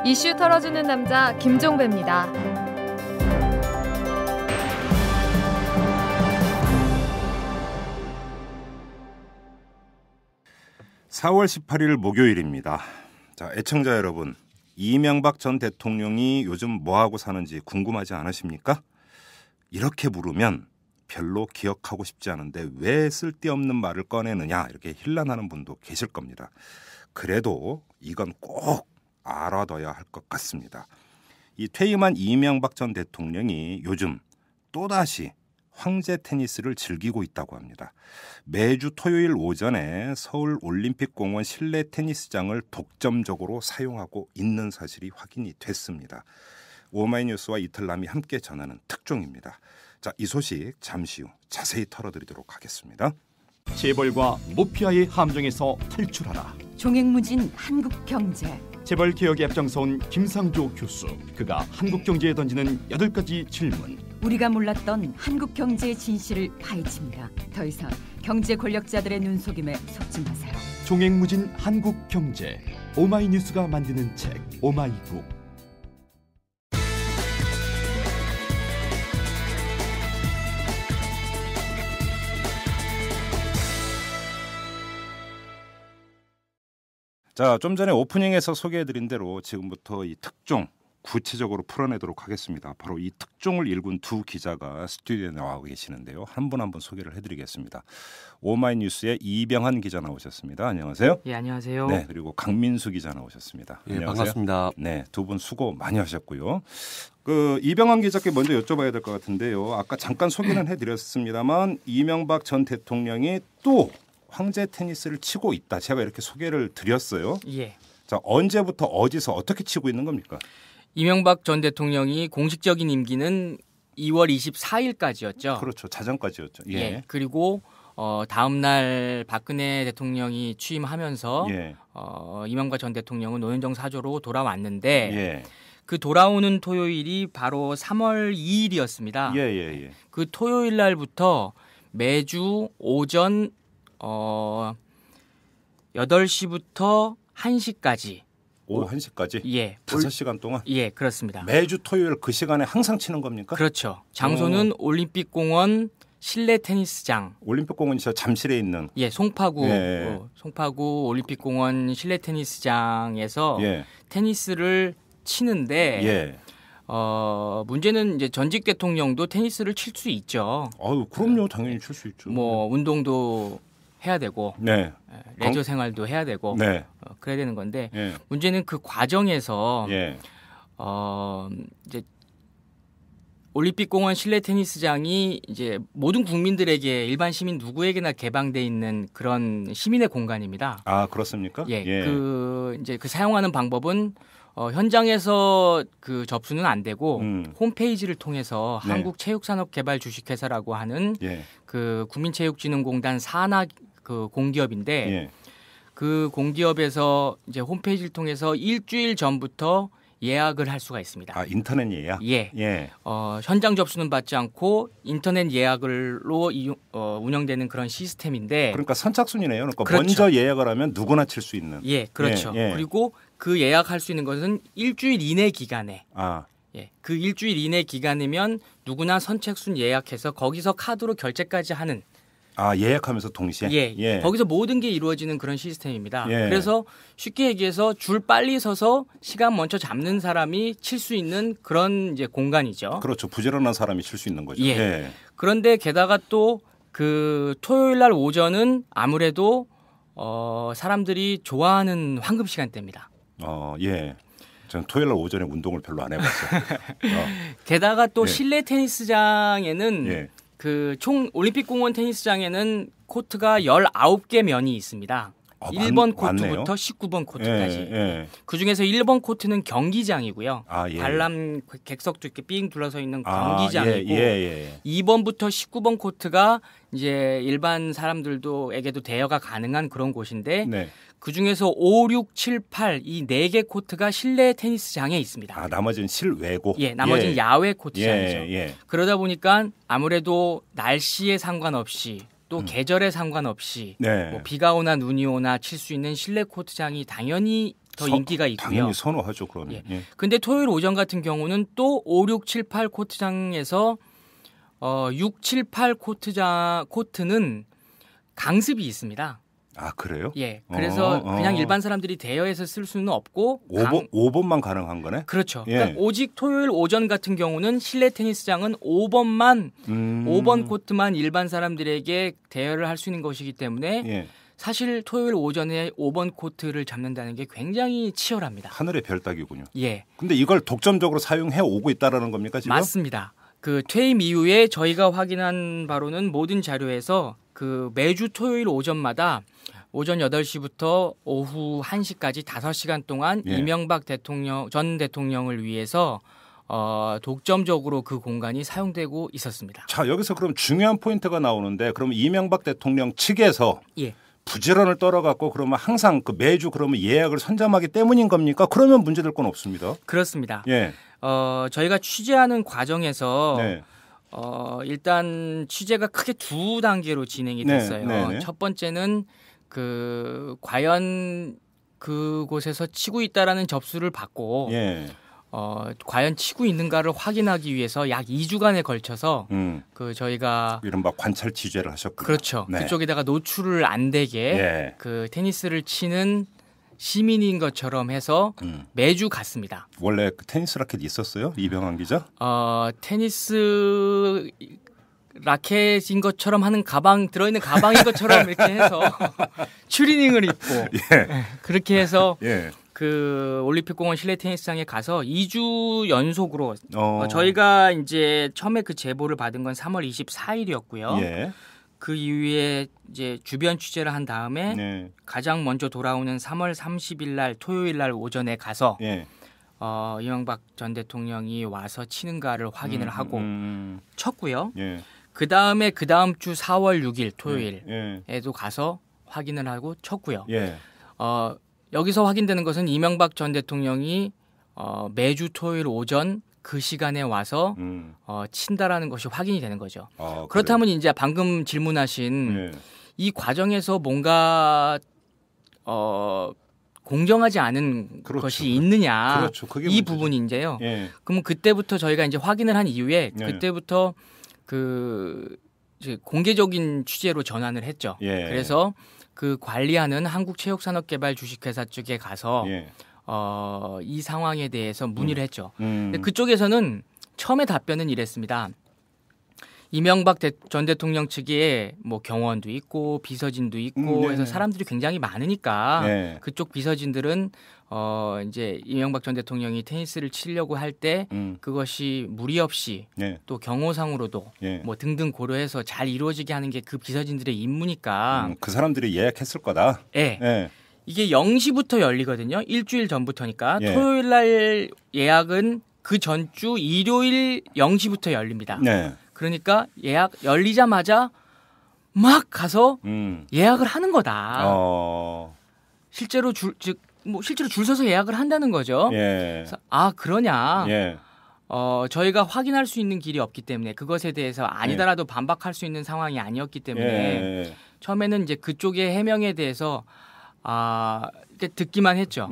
이슈 털어주는 남자 김종배입니다. 4월 18일 목요일입니다. 자, 애청자 여러분, 이명박 전 대통령이 요즘 뭐하고 사는지 궁금하지 않으십니까? 이렇게 물으면 별로 기억하고 싶지 않은데 왜 쓸데없는 말을 꺼내느냐 이렇게 힐난하는 분도 계실 겁니다. 그래도 이건 꼭 알아둬야 할 것 같습니다. 이 퇴임한 이명박 전 대통령이 요즘 또다시 황제 테니스를 즐기고 있다고 합니다. 매주 토요일 오전에 서울 올림픽공원 실내 테니스장을 독점적으로 사용하고 있는 사실이 확인이 됐습니다. 오마이뉴스와 이틀남이 함께 전하는 특종입니다. 자, 이 소식 잠시 후 자세히 털어드리도록 하겠습니다. 재벌과 모피아의 함정에서 탈출하라. 종횡무진 한국경제. 재벌 개혁에 앞장서온 김상조 교수. 그가 한국경제에 던지는 8가지 질문. 우리가 몰랐던 한국경제의 진실을 파헤칩니다. 더 이상 경제 권력자들의 눈속임에 속지 마세요. 종횡무진 한국경제. 오마이뉴스가 만드는 책 오마이북. 자, 좀 전에 오프닝에서 소개해드린 대로 지금부터 이 특종 구체적으로 풀어내도록 하겠습니다. 바로 이 특종을 일군 두 기자가 스튜디오에 나와 계시는데요. 한 분 한 분 소개를 해드리겠습니다. 오마이뉴스의 이병한 기자 나오셨습니다. 안녕하세요. 예, 안녕하세요. 네, 그리고 강민수 기자 나오셨습니다. 예, 안녕하세요. 반갑습니다. 네, 두 분 수고 많이 하셨고요. 이병한 기자께 먼저 여쭤봐야 될 것 같은데요. 아까 잠깐 소개는 해드렸습니다만 이명박 전 대통령이 또 황제 테니스를 치고 있다. 제가 이렇게 소개를 드렸어요. 예. 자, 언제부터 어디서 어떻게 치고 있는 겁니까? 이명박 전 대통령이 공식적인 임기는 2월 24일까지였죠. 그렇죠. 자정까지였죠. 예. 예. 그리고 다음 날 박근혜 대통령이 취임하면서 예. 이명박 전 대통령은 노현정 사저로 돌아왔는데 예. 그 돌아오는 토요일이 바로 3월 2일이었습니다. 예, 예, 예. 그 토요일 날부터 매주 오전 8시부터 1시까지 오후 1시까지? 예. 5시간 동안? 예, 그렇습니다. 매주 토요일 그 시간에 항상 치는 겁니까? 그렇죠. 장소는 올림픽공원 실내 테니스장. 올림픽공원이 저 잠실에 있는. 예, 송파구. 예. 송파구 올림픽공원 실내 테니스장에서 예. 테니스를 치는데 예. 문제는 이제 전직 대통령도 테니스를 칠 수 있죠. 아유, 그럼요. 당연히 칠 수 있죠. 뭐 운동도 해야 되고 네. 레저 생활도 해야 되고 네. 그래야 되는 건데 예. 문제는 그 과정에서 예. 이제 올림픽공원 실내 테니스장이 이제 모든 국민들에게 일반 시민 누구에게나 개방돼 있는 그런 시민의 공간입니다. 아, 그렇습니까? 예. 이제 그 사용하는 방법은 현장에서 그 접수는 안 되고 홈페이지를 통해서 네. 한국체육산업개발 주식회사라고 하는 예. 그 국민체육진흥공단 산하 그 공기업인데 예. 그 공기업에서 이제 홈페이지를 통해서 일주일 전부터 예약을 할 수가 있습니다. 아, 인터넷 예약? 예. 예. 현장 접수는 받지 않고 인터넷 예약으로 운영되는 그런 시스템인데. 그러니까 선착순이네요. 그러니까 그렇죠. 먼저 예약을 하면 누구나 칠 수 있는. 예, 그렇죠. 예, 예. 그리고 그 예약할 수 있는 것은 일주일 이내 기간에. 아. 예, 그 일주일 이내 기간이면 누구나 선착순 예약해서 거기서 카드로 결제까지 하는. 아, 예약하면서 동시에? 예. 거기서 모든 게 이루어지는 그런 시스템입니다. 예. 그래서 쉽게 얘기해서 줄 빨리 서서 시간 먼저 잡는 사람이 칠 수 있는 그런 이제 공간이죠. 그렇죠. 부지런한 사람이 칠 수 있는 거죠. 예. 예. 그런데 게다가 또 그 토요일 날 오전은 아무래도 사람들이 좋아하는 황금 시간대입니다. 예. 저는 토요일 날 오전에 운동을 별로 안 해봤어요. 게다가 또 예. 실내 테니스장에는 예. 그 총 올림픽공원 테니스장에는 코트가 19개 면이 있습니다. 1번 많네요. 코트부터 19번 코트까지. 예. 그중에서 1번 코트는 경기장이고요. 아, 예. 관람 객석도 이렇게 삥 둘러서 있는 경기장이고 예. 2번부터 19번 코트가 이제 일반 사람들도에게도 대여가 가능한 그런 곳인데 네. 그중에서 5, 6, 7, 8 이 4개 코트가 실내 테니스장에 있습니다. 아, 나머지는 실외고. 예, 나머지는 야외 코트장이죠. 예. 그러다 보니까 아무래도 날씨에 상관없이 또 계절에 상관없이 네. 뭐 비가 오나 눈이 오나 칠 수 있는 실내 코트장이 당연히 더 인기가 있고요. 당연히 선호하죠, 그러면. 예. 예. 근데 토요일 오전 같은 경우는 또 5, 6, 7, 8 코트장에서 6, 7, 8 코트는 강습이 있습니다. 아, 그래요? 예. 그래서 그냥 일반 사람들이 대여해서 쓸 수는 없고 5번만 가능한 거네? 그렇죠. 예. 그러니까 오직 토요일 오전 같은 경우는 실내 테니스장은 5번만 5번 코트만 일반 사람들에게 대여를 할 수 있는 것이기 때문에 예. 사실 토요일 오전에 5번 코트를 잡는다는 게 굉장히 치열합니다. 하늘의 별 따기군요. 예. 근데 이걸 독점적으로 사용해 오고 있다라는 겁니까, 지금? 맞습니다. 그 퇴임 이후에 저희가 확인한 바로는 모든 자료에서 그 매주 토요일 오전마다 오전 8시부터 오후 1시까지 5시간 동안 예. 이명박 전 대통령을 위해서 독점적으로 그 공간이 사용되고 있었습니다. 자, 여기서 그럼 중요한 포인트가 나오는데 그럼 이명박 대통령 측에서 예. 부지런을 떨어갖고 그러면 항상 그 매주 그러면 예약을 선점하기 때문인 겁니까? 그러면 문제될 건 없습니다. 그렇습니다. 예. 저희가 취재하는 과정에서 네. 일단 취재가 크게 두 단계로 진행이 네, 됐어요. 네, 네. 첫 번째는 과연 그곳에서 치고 있다라는 접수를 받고 예. 과연 치고 있는가를 확인하기 위해서 약 2주간에 걸쳐서 저희가 이른바 관찰 취재를 하셨군요. 그렇죠. 네. 그쪽에다가 노출을 안 되게 예. 그 테니스를 치는 시민인 것처럼 해서 매주 갔습니다. 원래 그 테니스 라켓 있었어요? 이병환 기자? 테니스 라켓인 것처럼 하는 가방 들어있는 가방인 것처럼 이렇게 해서 추리닝을 입고 예. 그렇게 해서 예. 그 올림픽공원 실내 테니스장에 가서 2주 연속으로 저희가 이제 처음에 그 제보를 받은 건 3월 24일이었고요. 예. 그 이후에 이제 주변 취재를 한 다음에 네. 가장 먼저 돌아오는 3월 30일 날 토요일 날 오전에 가서 예. 이명박 전 대통령이 와서 치는가를 확인을 하고 쳤고요. 예. 그 다음에 그 다음 주 4월 6일 토요일에도 예. 가서 확인을 하고 쳤고요. 예. 여기서 확인되는 것은 이명박 전 대통령이 매주 토요일 오전 그 시간에 와서 친다라는 것이 확인이 되는 거죠. 그렇다면 이제 방금 질문하신 예. 이 과정에서 뭔가 공정하지 않은 그렇죠. 것이 있느냐 그렇죠. 그게 이 문제죠. 부분인데요. 예. 그러면 그때부터 저희가 이제 확인을 한 이후에 네. 그때부터 이제 공개적인 취재로 전환을 했죠. 예. 그래서 그 관리하는 한국체육산업개발 주식회사 쪽에 가서 예. 이 상황에 대해서 문의를 했죠. 음. 근데 그쪽에서는 처음에 답변은 이랬습니다. 이명박 전 대통령 측에 뭐 경호원도 있고 비서진도 있고 해서 사람들이 굉장히 많으니까 네. 그쪽 비서진들은 이제 이명박 전 대통령이 테니스를 치려고 할 때 그것이 무리 없이 네. 또 경호상으로도 예. 뭐 등등 고려해서 잘 이루어지게 하는 게 그 비서진들의 임무니까 그 사람들이 예약했을 거다. 예. 예. 이게 0시부터 열리거든요. 일주일 전부터니까 예. 토요일 날 예약은 그 전주 일요일 0시부터 열립니다. 네. 그러니까 예약 열리자마자 막 가서 예약을 하는 거다. 실제로 실제로 줄 서서 예약을 한다는 거죠. 예. 그래서 그러냐? 예. 저희가 확인할 수 있는 길이 없기 때문에 그것에 대해서 아니더라도 반박할 수 있는 상황이 아니었기 때문에 예. 처음에는 이제 그쪽의 해명에 대해서 듣기만 했죠.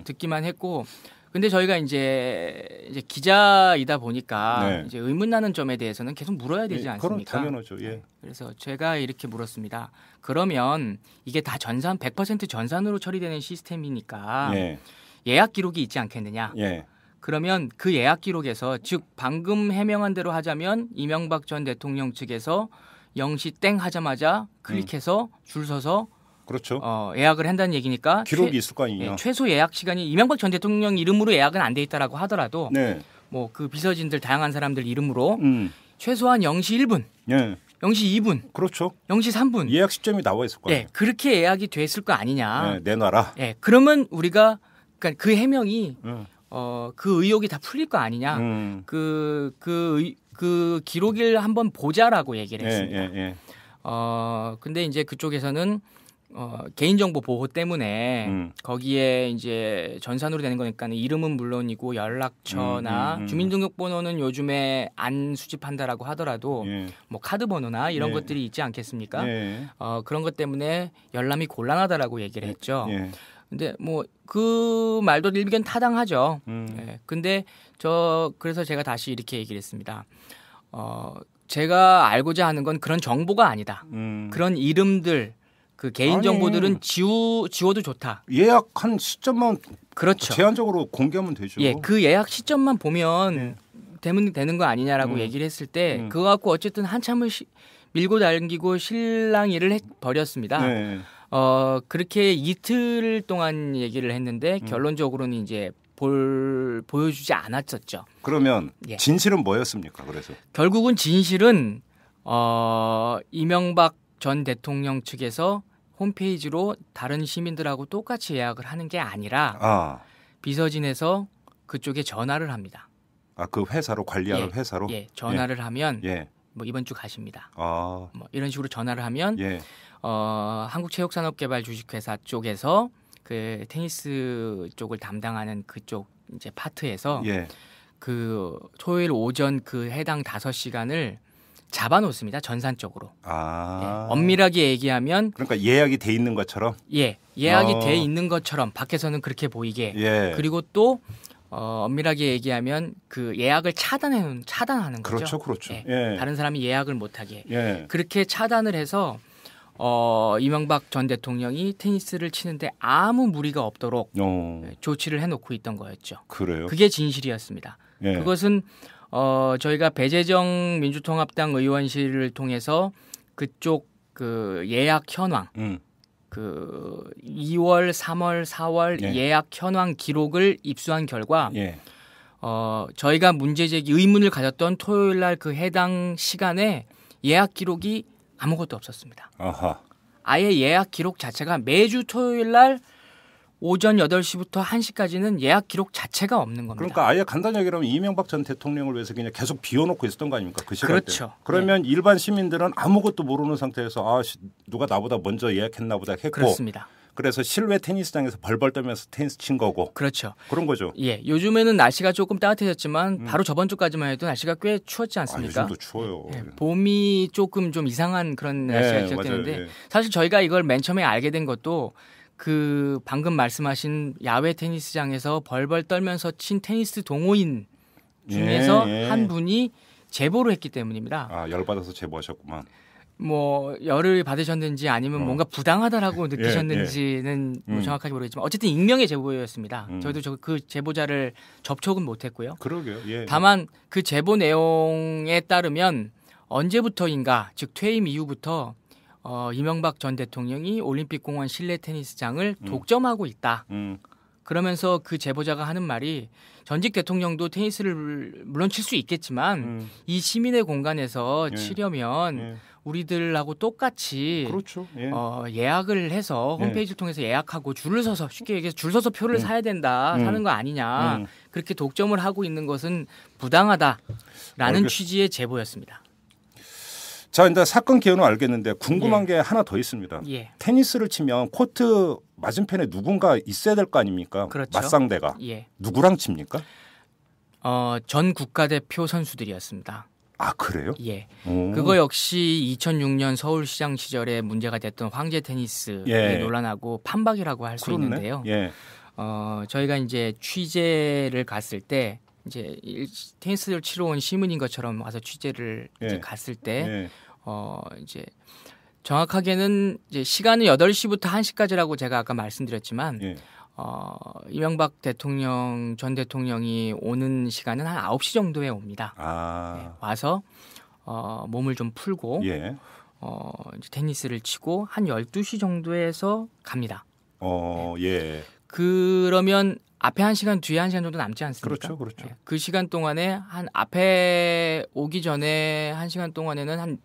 듣기만 했고, 근데 저희가 이제 기자이다 보니까 네. 이제 의문 나는 점에 대해서는 계속 물어야 되지 않습니까? 그럼 당연하죠. 예. 그래서 제가 이렇게 물었습니다. 그러면 이게 다 100% 전산으로 처리되는 시스템이니까 예. 예약 기록이 있지 않겠느냐? 예. 그러면 그 예약 기록에서 즉 방금 해명한 대로 하자면 이명박 전 대통령 측에서 0시 땡 하자마자 클릭해서 줄 서서 그렇죠. 예약을 한다는 얘기니까 기록이 있을 거 아니에요. 최소 예약 시간이 이명박 전 대통령 이름으로 예약은 안 돼 있다라고 하더라도 네. 뭐 그 비서진들 다양한 사람들 이름으로 음. 최소한 0시 1분, 예. 0시 2분, 그렇죠. 0시 3분. 예약 시점이 나와 있을 거예요. 그렇게 예약이 됐을 거 아니냐. 예, 내놔라. 그러면 우리가 그러니까 그 해명이 음. 그 의혹이 다 풀릴 거 아니냐. 그 기록을 한번 보자라고 얘기를 했습니다. 예. 근데 이제 그쪽에서는 개인정보 보호 때문에 거기에 이제 전산으로 되는 거니까 이름은 물론이고 연락처나 주민등록번호는 요즘에 안 수집한다라고 하더라도 뭐 카드번호나 이런 것들이 있지 않겠습니까? 그런 것 때문에 열람이 곤란하다라고 얘기를 했죠. 근데 뭐 그 말도 일견 타당하죠. 근데 그래서 제가 다시 이렇게 얘기를 했습니다. 제가 알고자 하는 건 그런 정보가 아니다. 그런 이름들 그 개인 정보들은 지워도 좋다. 예약한 시점만 그렇죠. 제한적으로 공개하면 되죠. 예, 그 예약 시점만 보면 되는 거 아니냐라고 얘기를 했을 때 그거 갖고 어쨌든 한참을 밀고 당기고 실랑이를 버렸습니다. 그렇게 이틀 동안 얘기를 했는데 결론적으로는 이제 보여주지 않았었죠. 그러면 진실은 뭐였습니까? 그래서 결국은 진실은 이명박 전 대통령 측에서 홈페이지로 다른 시민들하고 똑같이 예약을 하는 게 아니라 비서진에서 그쪽에 전화를 합니다. 그 회사로 관리하는 회사로? 전화를 하면 뭐 이번 주 가십니다. 뭐 이런 식으로 전화를 하면 한국체육산업개발 주식회사 쪽에서 그 테니스 쪽을 담당하는 그쪽 이제 파트에서 그 토요일 오전 그 해당 5시간을 잡아놓습니다. 전산적으로. 엄밀하게 얘기하면 그러니까 예약이 돼 있는 것처럼. 예약이 돼 있는 것처럼 밖에서는 그렇게 보이게. 그리고 또 엄밀하게 얘기하면 그 예약을 차단하는 거죠. 그렇죠. 다른 사람이 예약을 못하게. 그렇게 차단을 해서 이명박 전 대통령이 테니스를 치는데 아무 무리가 없도록 조치를 해놓고 있던 거였죠. 그래요? 그게 진실이었습니다. 그것은 저희가 배재정 민주통합당 의원실을 통해서 그쪽 그 예약 현황, 그 2월, 3월, 4월 예약 현황 기록을 입수한 결과 저희가 문제제기 의문을 가졌던 토요일 날 그 해당 시간에 예약 기록이 아무것도 없었습니다. 아예 예약 기록 자체가 매주 토요일 날 오전 8시부터 1시까지는 예약 기록 자체가 없는 겁니다. 그러니까 아예 간단히 얘기하면 이명박 전 대통령을 위해서 그냥 계속 비워놓고 있었던 거 아닙니까? 그 시간대. 그렇죠. 그러면 일반 시민들은 아무것도 모르는 상태에서 누가 나보다 먼저 예약했나 보다 했고. 그렇습니다. 그래서 실외 테니스장에서 벌벌 떨면서 테니스 친 거고. 그렇죠. 그런 거죠. 요즘에는 날씨가 조금 따뜻해졌지만 바로 저번 주까지만 해도 날씨가 꽤 추웠지 않습니까? 요즘도 추워요. 봄이 조금 좀 이상한 그런 날씨가 시작되는데 사실 저희가 이걸 맨 처음에 알게 된 것도 그 방금 말씀하신 야외 테니스장에서 벌벌 떨면서 친 테니스 동호인 중에서 한 분이 제보를 했기 때문입니다. 열받아서 제보하셨구만. 뭐 열을 받으셨는지 아니면 뭔가 부당하다라고 느끼셨는지는 뭐 정확하게 모르겠지만 어쨌든 익명의 제보였습니다. 저희도 그 제보자를 접촉은 못했고요. 그러게요. 다만 그 제보 내용에 따르면 언제부터인가 즉 퇴임 이후부터 이명박 전 대통령이 올림픽공원 실내 테니스장을 독점하고 있다. 그러면서 그 제보자가 하는 말이 전직 대통령도 테니스를 물론 칠 수 있겠지만 이 시민의 공간에서 치려면 우리들하고 똑같이 그렇죠. 예약을 해서 홈페이지를 통해서 예약하고 줄을 서서 쉽게 얘기해서 줄 서서 표를 사야 된다 사는 거 아니냐 그렇게 독점을 하고 있는 것은 부당하다라는 취지의 제보였습니다. 자, 일단 사건 개요는 알겠는데 궁금한 게 하나 더 있습니다. 테니스를 치면 코트 맞은편에 누군가 있어야 될 거 아닙니까? 그렇죠. 맞상대가. 누구랑 칩니까? 전 국가대표 선수들이었습니다. 그래요? 그거 역시 2006년 서울시장 시절에 문제가 됐던 황제 테니스의 논란하고 판박이라고 할 수 있는데요. 저희가 이제 취재를 갔을 때 이제 테니스를 치러 온 시민인 것처럼 와서 취재를 이제 갔을 때 이제 정확하게는 이제 시간은 8시부터 1시까지라고 제가 아까 말씀드렸지만 이명박 전 대통령이 오는 시간은 한 9시 정도에 옵니다. 와서 몸을 좀 풀고 이제 테니스를 치고 한 12시 정도에서 갑니다. 그러면 앞에 1시간 뒤에 1시간 정도 남지 않습니까? 그렇죠. 그 시간 동안에 한 앞에 오기 전에 1시간 동안에는 한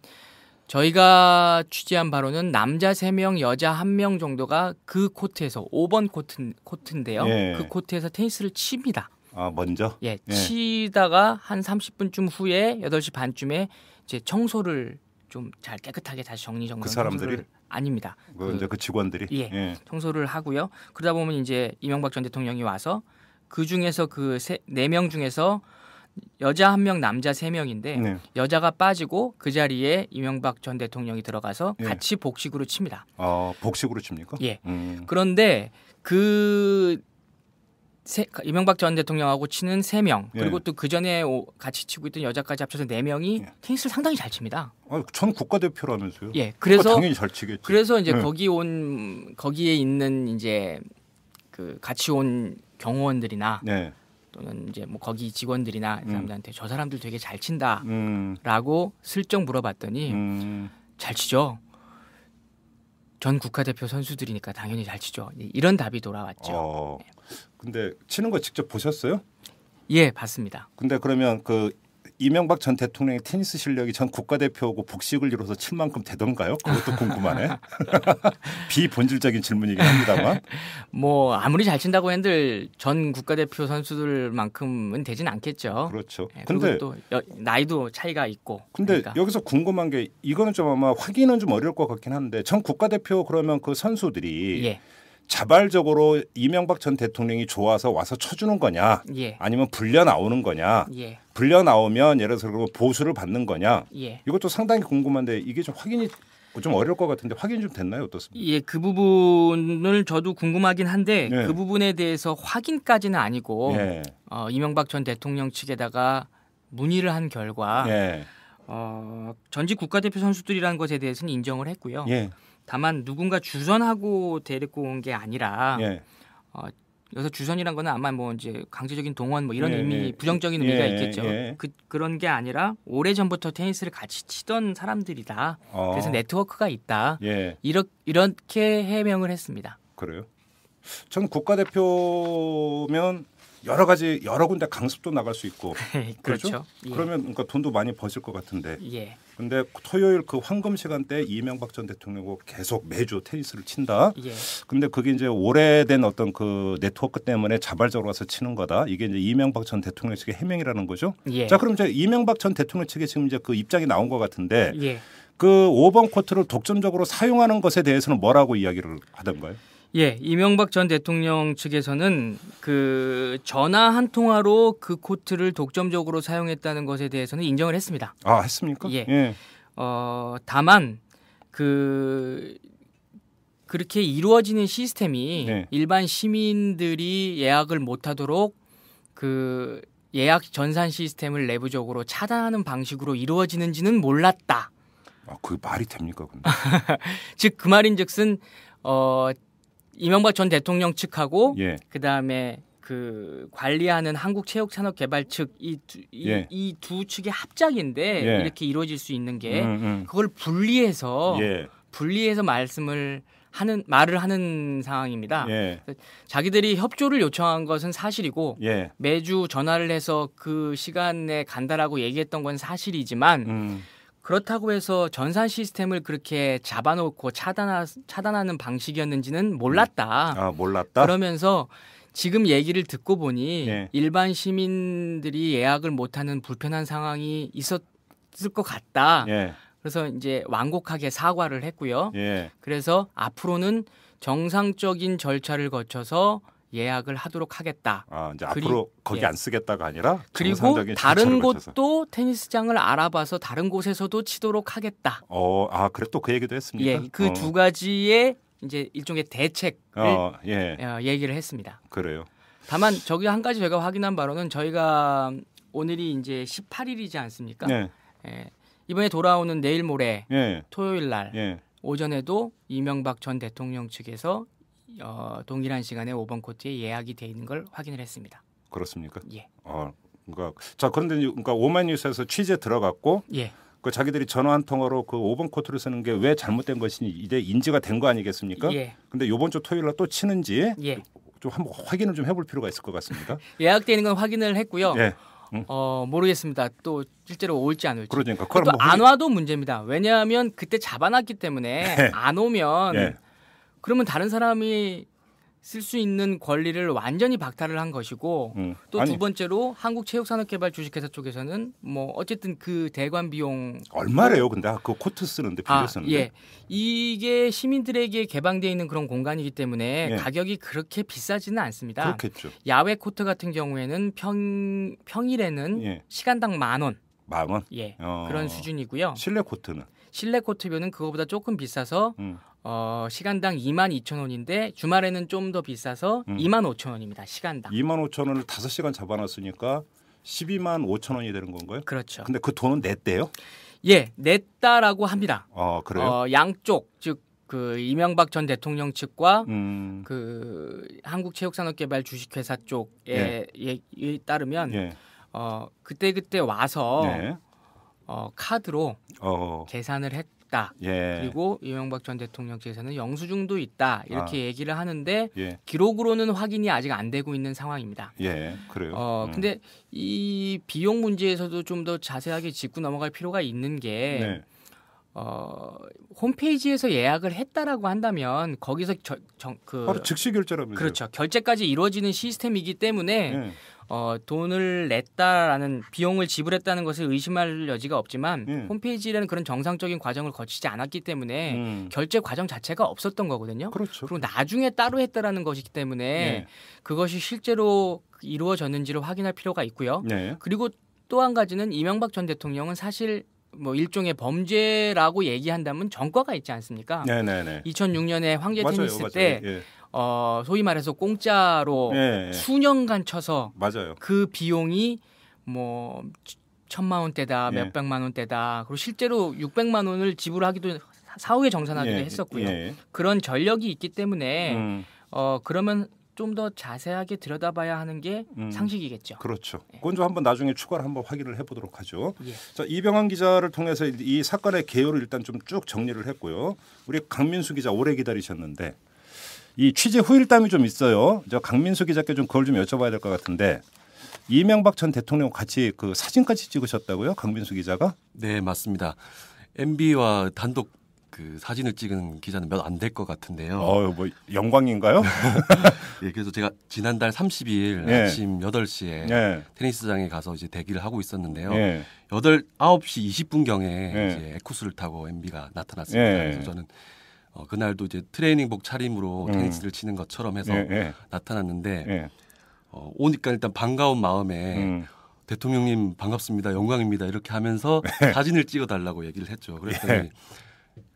저희가 취재한 바로는 남자 3명, 여자 1명 정도가 그 코트에서 5번 코트인데요. 그 코트에서 테니스를 칩니다. 먼저? 치다가 한 30분쯤 후에 8시 반쯤에 이제 청소를 좀 잘 깨끗하게 다시 정리정돈. 그 사람들이? 아닙니다. 이제 그 직원들이 예, 청소를 하고요. 그러다 보면 이제 이명박 전 대통령이 와서 그 중에서 그 4명 중에서 여자 1명, 남자 3명인데 네. 여자가 빠지고 그 자리에 이명박 전 대통령이 들어가서 예. 같이 복식으로 칩니다. 복식으로 칩니까? 예. 그런데 그 이명박 전 대통령하고 치는 3명 그리고 또 그 전에 같이 치고 있던 여자까지 합쳐서 4명이 테니스를 상당히 잘 칩니다. 전 국가대표라면서요? 예. 그래서 당연히 잘 치겠지. 그래서 이제 거기에 있는 이제 그 같이 온 경호원들이나 또는 이제 뭐 거기 직원들이나 사람들한테 저 사람들 되게 잘 친다라고 슬쩍 물어봤더니 잘 치죠. 전 국가대표 선수들이니까 당연히 잘 치죠. 이런 답이 돌아왔죠. 근데 치는 거 직접 보셨어요? 예, 봤습니다. 근데 그러면 그 이명박 전 대통령의 테니스 실력이 전 국가대표하고 복식을 이뤄서 칠 만큼 되던가요? 그것도 궁금하네. 비본질적인 질문이긴 합니다만. 뭐 아무리 잘 친다고 한들 전 국가대표 선수들만큼은 되진 않겠죠. 그렇죠. 네, 근데 또 나이도 차이가 있고. 근데 그러니까. 여기서 궁금한 게 이거는 좀 아마 확인은 좀 어려울 것 같긴 한데 전 국가대표 그러면 그 선수들이 자발적으로 이명박 전 대통령이 좋아서 와서 쳐주는 거냐 아니면 불려 나오는 거냐 불려 나오면 예를 들어서 보수를 받는 거냐 이것도 상당히 궁금한데 이게 좀 확인이 좀 어려울 것 같은데 확인이 좀 됐나요? 어떻습니까? 예, 그 부분을 저도 궁금하긴 한데 그 부분에 대해서 확인까지는 아니고 이명박 전 대통령 측에다가 문의를 한 결과 전직 국가대표 선수들이라는 것에 대해서는 인정을 했고요. 다만 누군가 주선하고 데리고 온 게 아니라 여기서 주선이란 거는 아마 뭐 이제 강제적인 동원 뭐 이런 의미 부정적인 의미가 있겠죠. 그런 게 아니라 오래전부터 테니스를 같이 치던 사람들이다. 그래서 네트워크가 있다. 이렇게 해명을 했습니다. 그래요? 전 국가대표면 여러 군데 강습도 나갈 수 있고 그렇죠. 그러면 그러니까 돈도 많이 버실 것 같은데. 근데 토요일 그 황금 시간대 이명박 전 대통령하고 계속 매주 테니스를 친다. 근데 그게 이제 오래된 어떤 그 네트워크 때문에 자발적으로 와서 치는 거다. 이게 이제 이명박 전 대통령 측의 해명이라는 거죠. 자, 그럼 이제 이명박 전 대통령 측에 지금 이제 그 입장이 나온 것 같은데 그 5번 코트를 독점적으로 사용하는 것에 대해서는 뭐라고 이야기를 하던가요? 이명박 전 대통령 측에서는 그 전화 한 통화로 그 코트를 독점적으로 사용했다는 것에 대해서는 인정을 했습니다. 했습니까? 다만 그렇게 이루어지는 시스템이 일반 시민들이 예약을 못하도록 그 예약 전산 시스템을 내부적으로 차단하는 방식으로 이루어지는지는 몰랐다. 그게 말이 됩니까? 근데? 즉 그 말인즉슨 이명박 전 대통령 측하고 그다음에 그 관리하는 한국체육산업개발 측 이 두 측의 합작인데 이렇게 이루어질 수 있는 게 그걸 분리해서 말을 하는 상황입니다. 자기들이 협조를 요청한 것은 사실이고 매주 전화를 해서 그 시간에 간다라고 얘기했던 건 사실이지만 그렇다고 해서 전산 시스템을 그렇게 잡아놓고 차단하는 방식이었는지는 몰랐다. 몰랐다. 그러면서 지금 얘기를 듣고 보니 일반 시민들이 예약을 못하는 불편한 상황이 있었을 것 같다. 그래서 이제 완곡하게 사과를 했고요. 그래서 앞으로는 정상적인 절차를 거쳐서 예약을 하도록 하겠다. 이제 앞으로 거기 안 쓰겠다가 아니라 그리고 다른 곳도 테니스장을 알아봐서 다른 곳에서도 치도록 하겠다. 그래 또 그 얘기도 했습니까? 그 두 가지의 이제 일종의 대책을 얘기를 했습니다. 그래요. 다만 저기 한 가지 제가 확인한 바로는 저희가 오늘이 이제 18일이지 않습니까? 이번에 돌아오는 내일 모레 토요일 날 오전에도 이명박 전 대통령 측에서 동일한 시간에 5번 코트에 예약이 돼 있는 걸 확인을 했습니다. 그렇습니까? 그러니까 그런데 그러니까 오마이뉴스에서 취재 들어갔고 그 자기들이 전화 한 통화로 그 5번 코트를 쓰는 게 왜 잘못된 것인지 이제 인지가 된 거 아니겠습니까? 근데 이번 주 토요일 날 또 치는지 좀 한번 확인을 좀 해볼 필요가 있을 것 같습니다. 예약돼 있는 건 확인을 했고요. 모르겠습니다. 또 실제로 올지 안 올지. 그러니까 또 안 와도 문제입니다. 왜냐하면 그때 잡아놨기 때문에 안 오면 그러면 다른 사람이 쓸 수 있는 권리를 완전히 박탈을 한 것이고 또 두 번째로 한국체육산업개발 주식회사 쪽에서는 뭐 어쨌든 그 대관 비용 얼마래요? 근데 그 코트 쓰는데 빌려 쓰는데 예. 이게 시민들에게 개방되어 있는 그런 공간이기 때문에 예. 가격이 그렇게 비싸지는 않습니다. 그렇겠죠. 야외 코트 같은 경우에는 평일에는 예. 시간당 10,000원. 10,000원? 예. 그런 수준이고요. 실내 코트는? 실내 코트료는 그거보다 조금 비싸서 시간당 22,000원인데 주말에는 좀 더 비싸서 25,000원입니다. 시간당. 25,000원을 5시간 잡아놨으니까 125,000원이 되는 건가요? 그렇죠. 근데 그 돈은 냈대요? 예, 냈다라고 합니다. 그래요? 양쪽 즉 그 이명박 전 대통령 측과 그 한국체육산업개발 주식회사 쪽에 따르면 예. 그때 와서 네. 카드로 계산을 했다. 예. 그리고 이명박 전 대통령 측에서는 영수증도 있다. 이렇게 얘기를 하는데 예. 기록으로는 확인이 아직 안 되고 있는 상황입니다. 예, 그래요. 근데 이 비용 문제에서도 좀 더 자세하게 짚고 넘어갈 필요가 있는 게 네. 홈페이지에서 예약을 했다라고 한다면 거기서 바로 즉시 결제라면서요. 그렇죠. 결제까지 이루어지는 시스템이기 때문에 예. 돈을 냈다라는 비용을 지불했다는 것을 의심할 여지가 없지만 홈페이지라는 그런 정상적인 과정을 거치지 않았기 때문에 결제 과정 자체가 없었던 거거든요. 그렇죠. 그리고 나중에 따로 했다라는 것이기 때문에 예. 그것이 실제로 이루어졌는지를 확인할 필요가 있고요. 네. 그리고 또 한 가지는 이명박 전 대통령은 사실 뭐 일종의 범죄라고 얘기한다면 전과가 있지 않습니까? 네네네. 2006년에 황제 테니스 맞아요. 때 예. 소위 말해서 공짜로 예. 수년간 쳐서 맞아요. 그 비용이 뭐 1,000만 원대다, 예. 몇백만 원대다. 그리고 실제로 600만 원을 지불하기도 사후에 정산하기도 했었고요. 예. 그런 전력이 있기 때문에 그러면 좀 더 자세하게 들여다봐야 하는 게 상식이겠죠. 그렇죠. 그건 좀 한번 나중에 추가로 한번 확인을 해보도록 하죠. 예. 자, 이병헌 기자를 통해서 이 사건의 개요를 일단 좀 쭉 정리를 했고요. 우리 강민수 기자 오래 기다리셨는데 이 취재 후일담이 좀 있어요. 저 강민수 기자께 좀 그걸 좀 여쭤봐야 될 것 같은데 이명박 전 대통령 같이 그 사진까지 찍으셨다고요? 강민수 기자가? 네, 맞습니다. MB와 단독 그 사진을 찍은 기자는 몇 안 될 것 같은데요. 뭐 영광인가요? 예, 그래서 제가 지난달 32일 예. 아침 8시에 예. 테니스장에 가서 이제 대기를 하고 있었는데요. 예. 9시 20분경에 예. 이제 에쿠스를 타고 MB가 나타났습니다. 예. 그래서 저는 그날도 이제 트레이닝복 차림으로 테니스를 치는 것처럼 해서 나타났는데 예. 오니까 일단 반가운 마음에 대통령님 반갑습니다. 영광입니다. 이렇게 하면서 사진을 찍어달라고 얘기를 했죠. 그랬더니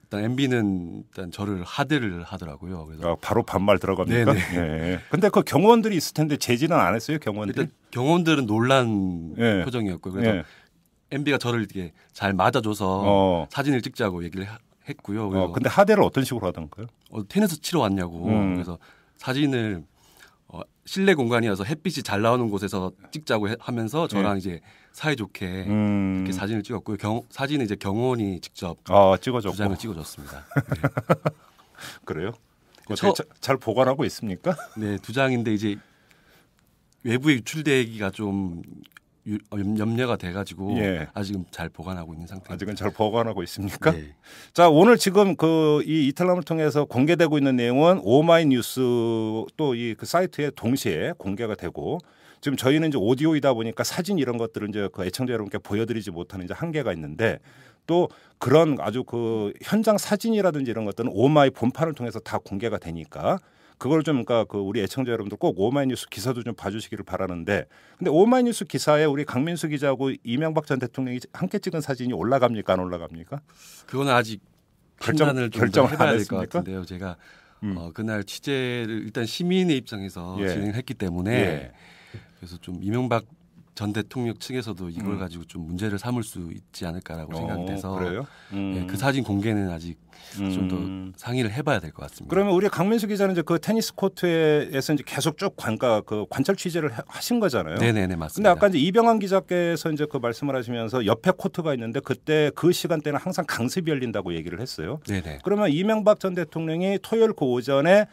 일단 MB는 일단 저를 하대를 하더라고요. 그래서 바로 반말 들어갑니까? 네네. 예. 근데 그 경호원들이 있을 텐데 제지는 안 했어요, 경호원들이? 일단 경호원들은 놀란 표정이었고요. 그래서 MB가 저를 이렇게 잘 맞아줘서 사진을 찍자고 얘기를 했고요. 그래서 근데 하대를 어떤 식으로 하던가요? 테니스 치러 왔냐고. 그래서 사진을 실내 공간이어서 햇빛이 잘 나오는 곳에서 찍자고 하면서 저랑 이제 사이좋게 이렇게 사진을 찍었고요. 사진은 이제 경호원이 직접 찍어줬고. 2장을 찍어줬습니다. 네. 그래요? 잘 보관하고 있습니까? 네, 2장인데 이제 외부에 유출되기가 좀 염려가 돼가지고 아직은 잘 보관하고 있는 상태입니다. 아직은 잘 보관하고 있습니까? 네. 자, 오늘 지금 이 이탈남을 통해서 공개되고 있는 내용은 오마이뉴스 또 이 그 사이트에 동시에 공개가 되고 지금 저희는 이제 오디오이다 보니까 사진 이런 것들을 이제 그 애청자 여러분께 보여드리지 못하는 이제 한계가 있는데 또 그런 아주 그 현장 사진이라든지 이런 것들은 오마이 본판을 통해서 다 공개가 되니까. 그걸 좀 그러니까 그 우리 애청자 여러분들 꼭 오마이뉴스 기사도 좀 봐주시기를 바라는데, 근데 오마이뉴스 기사에 우리 강민수 기자하고 이명박 전 대통령이 함께 찍은 사진이 올라갑니까 안 올라갑니까? 그거는 아직 판단을 좀 해봐야 될 것 같은데요. 제가 그날 취재를 일단 시민의 입장에서 진행했기 때문에 그래서 좀 이명박 전 대통령 측에서도 이걸 가지고 좀 문제를 삼을 수 있지 않을까라고 생각돼서 그래요? 그 사진 공개는 아직 좀 더 상의를 해봐야 될 것 같습니다. 그러면 우리 강민수 기자는 이제 그 테니스 코트에서 이제 계속 쭉 관찰 취재를 하신 거잖아요. 네네네 맞습니다. 근데 아까 이제 이병헌 기자께서 이제 그 말씀을 하시면서 옆에 코트가 있는데 그때 그 시간대는 항상 강습이 열린다고 얘기를 했어요. 네네. 그러면 이명박 전 대통령이 토요일 그 오전에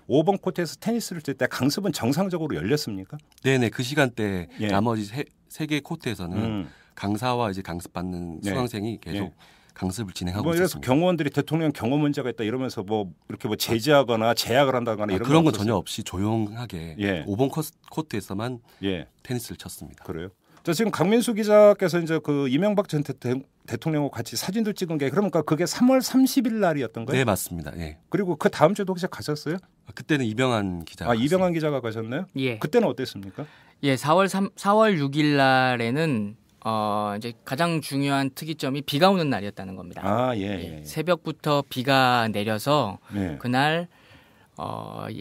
5번 코트에서 테니스를 칠 때 강습은 정상적으로 열렸습니까? 네네 그 시간대 나머지 세 개 코트에서는 강사와 이제 강습받는 수강생이 계속 강습을 진행하고 뭐 있습니다. 경호원들이 대통령 경호 문제가 있다 이러면서 뭐 이렇게 뭐 제지하거나 제약을 한다거나 이런 그런 건 전혀 없이 조용하게 5번 코트에서만 테니스를 쳤습니다. 그래요? 자, 지금 강민수 기자께서 이제 그 이명박 전 대통령과 같이 사진들 찍은 게 그러니까 그게 3월 30일 날이었던 거예요? 네, 맞습니다. 예. 그리고 그 다음 주에도 혹시 가셨어요? 그때는 이병환 기자가 이병환 기자가 가셨나요? 예. 그때는 어땠습니까? 예, 4월 6일 날에는 이제 가장 중요한 특이점이 비가 오는 날이었다는 겁니다. 예. 새벽부터 비가 내려서 그날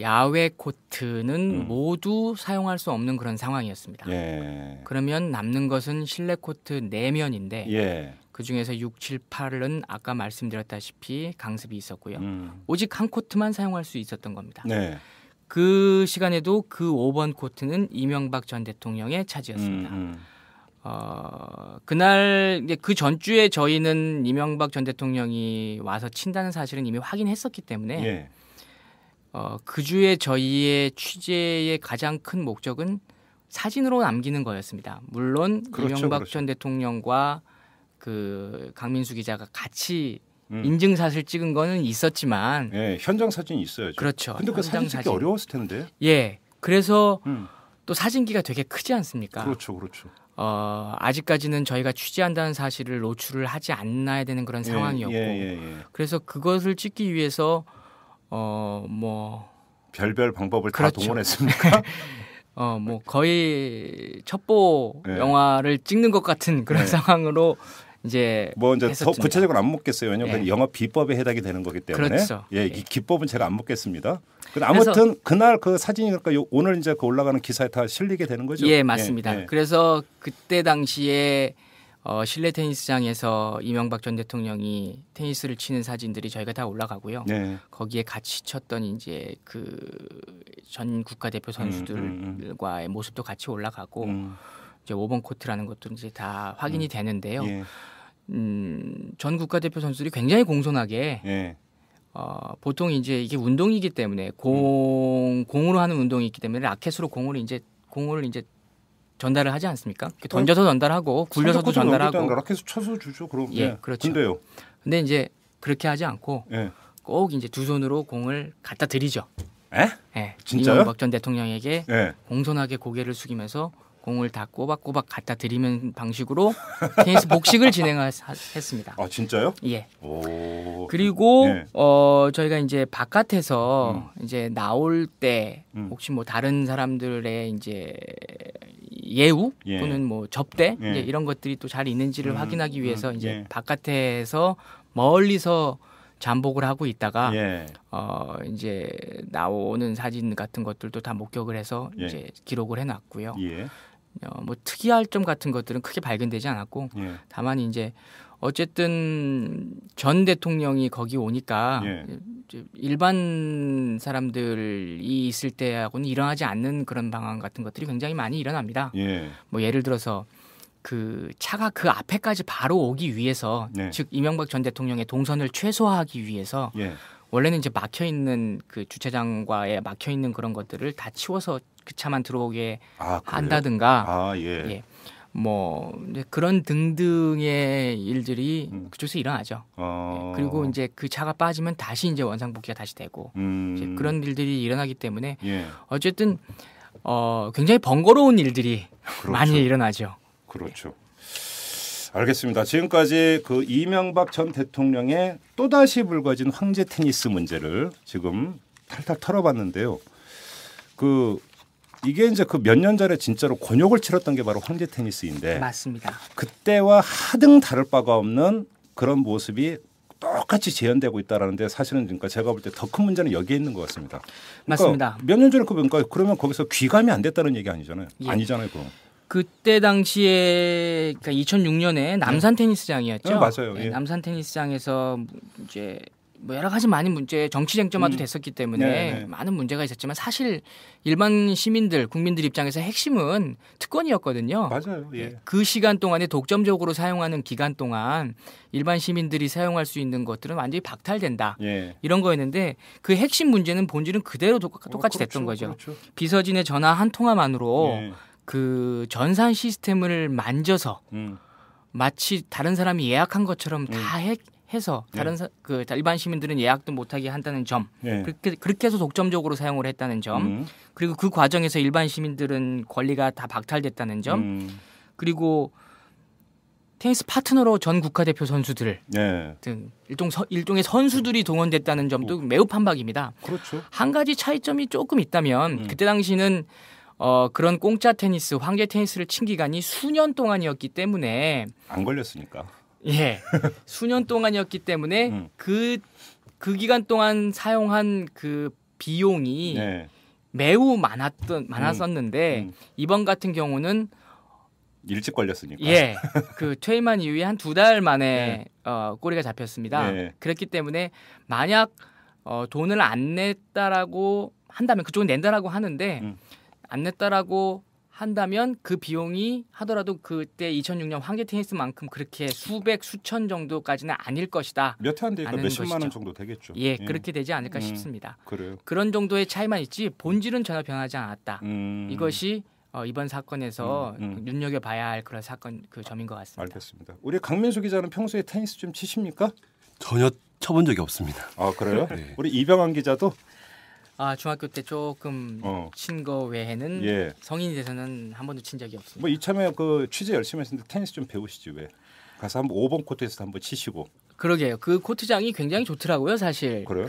야외 코트는 모두 사용할 수 없는 그런 상황이었습니다. 그러면 남는 것은 실내 코트 4면인데 그중에서 6, 7, 8은 아까 말씀드렸다시피 강습이 있었고요. 오직 한 코트만 사용할 수 있었던 겁니다. 그 시간에도 그 5번 코트는 이명박 전 대통령의 차지였습니다. 그날 이제 그 전주에 저희는 이명박 전 대통령이 와서 친다는 사실은 이미 확인했었기 때문에 그 주에 저희의 취재의 가장 큰 목적은 사진으로 남기는 거였습니다. 물론 이명박 전 대통령과 그 강민수 기자가 같이 인증샷을 찍은 거는 있었지만 현장 사진이 있어야죠. 그렇죠. 근데 그 사진 찍기 어려웠을 텐데. 그래서 또 사진기가 되게 크지 않습니까? 그렇죠. 아직까지는 저희가 취재한다는 사실을 노출을 하지 않아야 되는 그런 상황이었고 그래서 그것을 찍기 위해서 뭐 별별 방법을 다 동원했습니까? 뭐 거의 첩보 영화를 찍는 것 같은 그런 상황으로 이제 뭐 이제 했었습니다. 더 구체적으로 안 묻겠어요. 왜냐하면 영업 비법에 해당이 되는 거기 때문에. 그렇죠. 이 기법은 제가 안 묻겠습니다. 아무튼 그날 그 사진이 그러니까 오늘 이제 그 올라가는 기사에 다 실리게 되는 거죠. 예, 맞습니다. 그래서 그때 당시에 실내 테니스장에서 이명박 전 대통령이 테니스를 치는 사진들이 저희가 다 올라가고요. 거기에 같이 쳤던 이제 그 전 국가대표 선수들과의 모습도 같이 올라가고 이제 5번 코트라는 것도 이제 다 확인이 되는데요. 전 국가대표 선수들이 굉장히 공손하게 보통 이제 이게 운동이기 때문에 공으로 하는 운동이 있기 때문에 라켓으로 공을 이제 전달을 하지 않습니까? 던져서 전달하고 굴려서도 전달하고 라켓을 쳐서 주죠. 그럼 그렇죠. 근데요. 근데 이제 그렇게 하지 않고 꼭 이제 두 손으로 공을 갖다 드리죠. 진짜요? 이명박 전 대통령에게 공손하게 고개를 숙이면서 공을 다 꼬박꼬박 갖다 드리는 방식으로 테니스 복식을 진행했습니다. 아, 진짜요? 예. 오. 그리고 저희가 이제 바깥에서 이제 나올 때 혹시 뭐 다른 사람들의 이제 예우 또는 뭐 접대 이제 이런 것들이 또 잘 있는지를 확인하기 위해서 이제 바깥에서 멀리서 잠복을 하고 있다가 이제 나오는 사진 같은 것들도 다 목격을 해서 이제 기록을 해놨고요. 뭐 특이할 점 같은 것들은 크게 발견되지 않았고 다만 이제 어쨌든 전 대통령이 거기 오니까 일반 사람들이 있을 때하고는 일어나지 않는 그런 방안 같은 것들이 굉장히 많이 일어납니다. 뭐 예를 들어서 그 차가 그 앞에까지 바로 오기 위해서 즉 이명박 전 대통령의 동선을 최소화하기 위해서 원래는 이제 막혀 있는 그 주차장과에 막혀 있는 그런 것들을 다 치워서 그 차만 들어오게 한다든가 뭐 그런 등등의 일들이 그쪽에서 일어나죠. 그리고 이제 그 차가 빠지면 다시 이제 원상복귀가 다시 되고 이제 그런 일들이 일어나기 때문에 어쨌든 굉장히 번거로운 일들이 많이 일어나죠. 그렇죠. 알겠습니다. 지금까지 그 이명박 전 대통령의 또다시 불거진 황제 테니스 문제를 지금 탈탈 털어봤는데요. 이게 이제 그 몇 년 전에 진짜로 곤욕을 치렀던 게 바로 황제 테니스인데 맞습니다. 그때와 하등 다를 바가 없는 그런 모습이 똑같이 재현되고 있다라는데 사실은 그러니까 제가 볼 때 더 큰 문제는 여기에 있는 것 같습니다. 그러니까 맞습니다. 몇 년 전에 그러면 거기서 귀감이 안 됐다는 얘기 아니잖아요. 아니잖아요, 그럼. 그때 당시에 그러니까 2006년에 남산 테니스장이었죠. 맞아요. 남산 테니스장에서 이제 뭐 여러 가지 많은 문제, 정치 쟁점화도 됐었기 때문에 많은 문제가 있었지만 사실 일반 시민들, 국민들 입장에서 핵심은 특권이었거든요. 맞아요. 그 시간 동안에 독점적으로 사용하는 기간 동안 일반 시민들이 사용할 수 있는 것들은 완전히 박탈된다. 이런 거였는데 그 핵심 문제는 본질은 그대로 똑같이 됐던 거죠. 비서진의 전화 한 통화만으로 그 전산 시스템을 만져서 마치 다른 사람이 예약한 것처럼 다 해서 다른 그 일반 시민들은 예약도 못하게 한다는 점, 그렇게 해서 독점적으로 사용을 했다는 점, 그리고 그 과정에서 일반 시민들은 권리가 다 박탈됐다는 점, 그리고 테니스 파트너로 전 국가대표 선수들 등 일종의 선수들이 동원됐다는 점도 매우 판박입니다. 그렇죠. 한 가지 차이점이 조금 있다면 그때 당시는 그런 공짜 테니스, 황제 테니스를 친 기간이 수년 동안이었기 때문에 안 걸렸으니까. 예, 수년 동안이었기 때문에 그 기간 동안 사용한 그 비용이 매우 많았었는데 이번 같은 경우는 일찍 걸렸으니까. 예, 그 퇴임한 이후에 한 2달 만에 꼬리가 잡혔습니다. 그렇기 때문에 만약 돈을 안 냈다라고 한다면 그쪽은 낸다라고 하는데 안 냈다라고 한다면 그 비용이 하더라도 그때 2006년 황제 테니스만큼 그렇게 수백 수천 정도까지는 아닐 것이다. 몇 회 안 되니까 몇십만 원 정도 되겠죠. 예, 그렇게 되지 않을까 싶습니다. 그래요. 그런 정도의 차이만 있지 본질은 전혀 변하지 않았다. 이것이 이번 사건에서 눈여겨봐야 할 그런 사건 그 점인 것 같습니다. 알겠습니다. 우리 강민수 기자는 평소에 테니스 좀 치십니까? 전혀 쳐본 적이 없습니다. 아 그래요? 네. 우리 이병환 기자도 중학교 때 조금 친 거 외에는 성인이 돼서는 한 번도 친 적이 없습니다. 뭐 이참에 그 취재 열심히 했는데 테니스 좀 배우시지 왜? 가서 한번 5번 코트에서 한번 치시고. 그러게요. 그 코트장이 굉장히 좋더라고요, 사실. 그래요?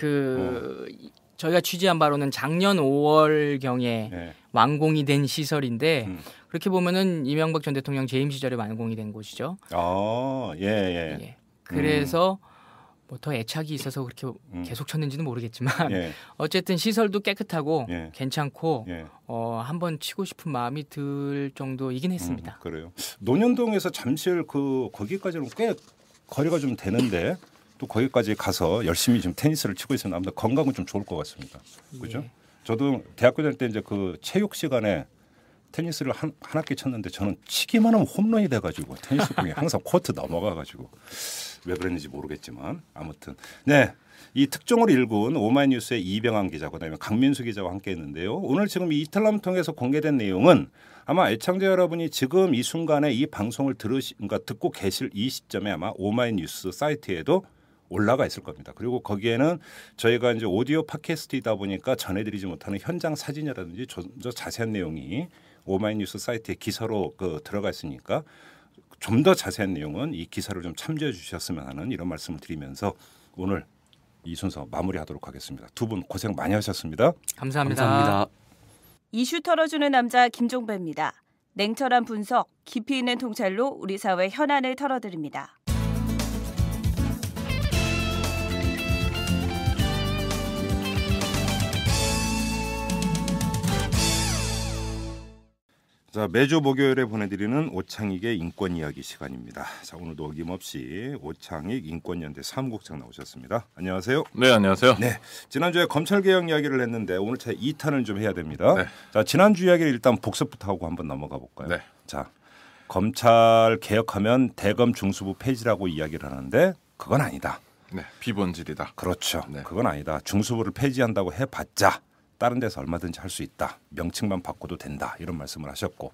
저희가 취재한 바로는 작년 5월경에 완공이 된 시설인데 그렇게 보면은 이명박 전 대통령 재임 시절에 완공이 된 곳이죠. 예. 그래서 뭐 더 애착이 있어서 그렇게 계속 쳤는지는 모르겠지만 어쨌든 시설도 깨끗하고 괜찮고 한번 치고 싶은 마음이 들 정도이긴 했습니다. 그래요. 논현동에서 잠실 거기까지는 꽤 거리가 좀 되는데 또 거기까지 가서 열심히 좀 테니스를 치고 있으면 아무튼 건강은 좀 좋을 것 같습니다. 그죠? 저도 대학교 다닐 때 이제 그 체육 시간에 테니스를 한 학기 쳤는데 저는 치기만 하면 홈런이 돼가지고 테니스 공이 항상 코트 넘어가가지고 왜 그랬는지 모르겠지만 아무튼 이 특종을 읽은 오마이뉴스의 이병환 기자 그다음에 강민수 기자와 함께했는데요. 오늘 지금 이 이탈남 통해서 공개된 내용은 아마 애청자 여러분이 지금 이 순간에 이 방송을 듣고 계실 이 시점에 아마 오마이뉴스 사이트에도 올라가 있을 겁니다. 그리고 거기에는 저희가 이제 오디오 팟캐스트이다 보니까 전해드리지 못하는 현장 사진이라든지 좀 더 자세한 내용이 오마이뉴스 사이트에 기사로 들어가 있으니까 좀 더 자세한 내용은 이 기사를 좀 참조해 주셨으면 하는 이런 말씀을 드리면서 오늘 이 순서 마무리하도록 하겠습니다. 두 분 고생 많이 하셨습니다. 감사합니다. 이슈 털어주는 남자 김종배입니다. 냉철한 분석, 깊이 있는 통찰로 우리 사회 현안을 털어드립니다. 자, 매주 목요일에 보내드리는 오창익의 인권 이야기 시간입니다. 자, 오늘도 어김없이 오창익 인권연대 사무국장 나오셨습니다. 안녕하세요. 네, 안녕하세요. 네, 지난주에 검찰개혁 이야기를 했는데 오늘 제 2탄을 좀 해야 됩니다. 자, 지난주 이야기를 일단 복습부터 하고 한번 넘어가 볼까요? 자, 검찰 개혁하면 대검 중수부 폐지라고 이야기를 하는데 그건 아니다. 네, 비본질이다. 그렇죠. 그건 아니다. 중수부를 폐지한다고 해봤자 다른 데서 얼마든지 할 수 있다. 명칭만 바꿔도 된다. 이런 말씀을 하셨고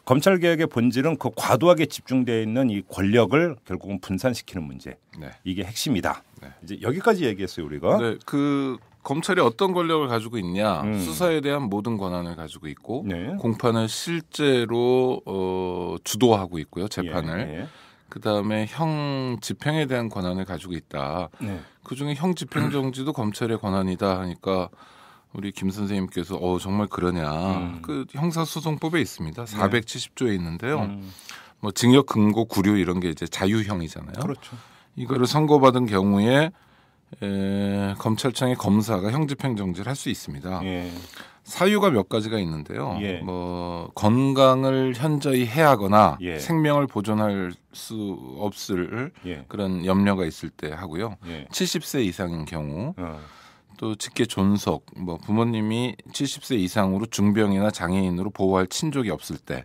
검찰개혁의 본질은 그 과도하게 집중되어 있는 이 권력을 결국은 분산시키는 문제. 이게 핵심이다. 이제 여기까지 얘기했어요 우리가. 네, 그 검찰이 어떤 권력을 가지고 있냐. 수사에 대한 모든 권한을 가지고 있고 공판을 실제로 주도하고 있고요. 재판을. 그다음에 형 집행에 대한 권한을 가지고 있다. 그중에 형 집행정지도 검찰의 권한이다 하니까 우리 김 선생님께서 정말 그러냐. 그 형사소송법에 있습니다. 470조에 있는데요. 뭐 징역, 금고, 구류 이런 게 이제 자유형이잖아요. 그렇죠. 이거를 선고받은 경우에 검찰청의 검사가 형집행정지를 할 수 있습니다. 사유가 몇 가지가 있는데요. 뭐 건강을 현저히 해하거나 생명을 보존할 수 없을 그런 염려가 있을 때 하고요. 70세 이상인 경우. 또 직계 존속, 뭐 부모님이 70세 이상으로 중병이나 장애인으로 보호할 친족이 없을 때,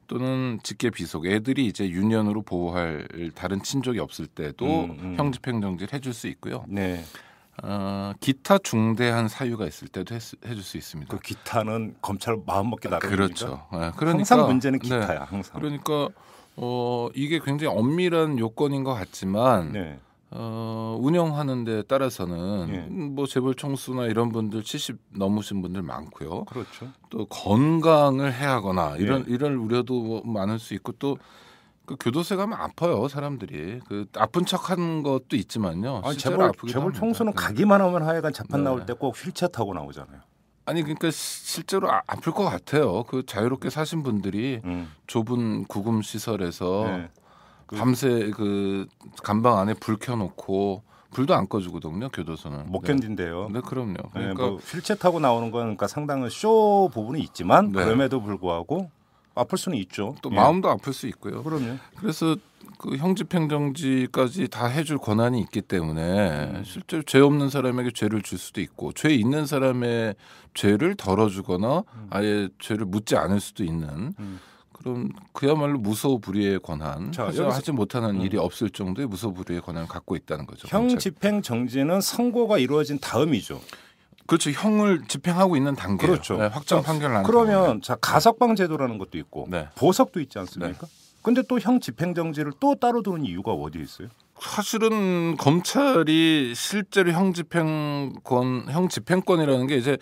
또는 직계 비속, 애들이 이제 유년으로 보호할 다른 친족이 없을 때도 형집행정지를 해줄 수 있고요. 기타 중대한 사유가 있을 때도 해줄 수 있습니다. 그 기타는 검찰 마음먹기 나름입니다. 그렇죠. 그러니까 항상 문제는 기타야. 항상. 그러니까 이게 굉장히 엄밀한 요건인 것 같지만 네. 운영하는 데 따라서는 뭐 재벌 총수나 이런 분들 70 넘으신 분들 많고요. 그렇죠. 또 건강을 해하거나 이런 우려도 많을 수 있고 또 그 교도소에 가면 아파요 사람들이. 그 아픈 척하는 것도 있지만요. 재벌 총수는 가기만 하면 하여간 재판 나올 때 꼭 휠체어 타고 나오잖아요. 아니 그러니까 실제로 아플 것 같아요. 그 자유롭게 사신 분들이 좁은 구금 시설에서 밤새 그 감방 안에 불 켜놓고 불도 안 꺼주거든요. 교도소는 못 견딘대요. 네, 그럼요. 그러니까 뭐 휠체어 타고 나오는 건 그러니까 상당한 쇼 부분이 있지만 그럼에도 불구하고 아플 수는 있죠. 또 마음도 아플 수 있고요. 그럼요. 그래서 그 형집행정지까지 다 해줄 권한이 있기 때문에 실제로 죄 없는 사람에게 죄를 줄 수도 있고 죄 있는 사람의 죄를 덜어주거나 아예 죄를 묻지 않을 수도 있는 그런 그야말로 무소불위의 권한. 하지 못하는 일이 없을 정도의 무소불위의 권한을 갖고 있다는 거죠. 형집행정지는 선고가 이루어진 다음이죠. 그렇죠. 형을 집행하고 있는 단계예요. 그렇죠. 네, 확정 판결 난 그러면 자 가석방 제도라는 것도 있고 보석도 있지 않습니까? 근데 또 형 집행정지를 또 따로 두는 이유가 어디에 있어요? 사실은 검찰이 실제로 형 집행권이라는 게 이제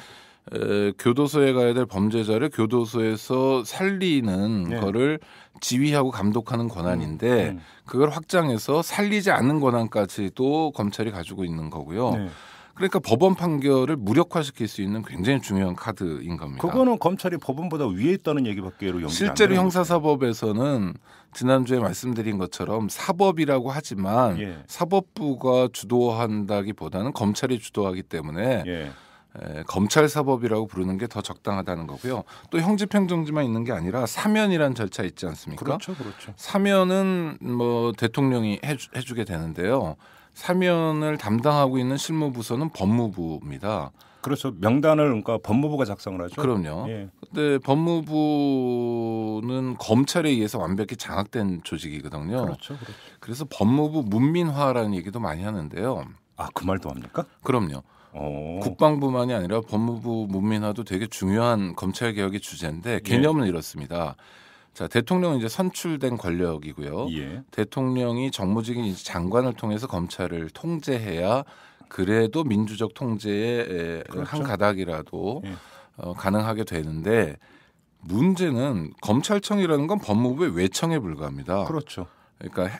교도소에 가야 될 범죄자를 교도소에서 살리는 거를 지휘하고 감독하는 권한인데 그걸 확장해서 살리지 않는 권한까지도 검찰이 가지고 있는 거고요. 그러니까 법원 판결을 무력화시킬 수 있는 굉장히 중요한 카드인 겁니다. 그거는 검찰이 법원보다 위에 있다는 얘기밖에로 연결이 실제로 형사사법에서는 지난주에 말씀드린 것처럼 사법이라고 하지만 사법부가 주도한다기보다는 검찰이 주도하기 때문에 검찰사법이라고 부르는 게 더 적당하다는 거고요. 또 형집행정지만 있는 게 아니라 사면이라는 절차 있지 않습니까? 그렇죠. 사면은 뭐 대통령이 해주게 되는데요. 사면을 담당하고 있는 실무부서는 법무부입니다. 그렇죠. 명단을 그러니까 법무부가 작성을 하죠. 그럼요. 근데 법무부는 검찰에 의해서 완벽히 장악된 조직이거든요. 그렇죠. 그래서 법무부 문민화라는 얘기도 많이 하는데요. 아, 그 말도 합니까? 그럼요. 국방부만이 아니라 법무부 문민화도 되게 중요한 검찰 개혁의 주제인데 개념은 이렇습니다. 자, 대통령은 이제 선출된 권력이고요. 대통령이 정무직인 이제 장관을 통해서 검찰을 통제해야 그래도 민주적 통제의 한 가닥이라도 가능하게 되는데 문제는 검찰청이라는 건 법무부의 외청에 불과합니다. 그렇죠. 그러니까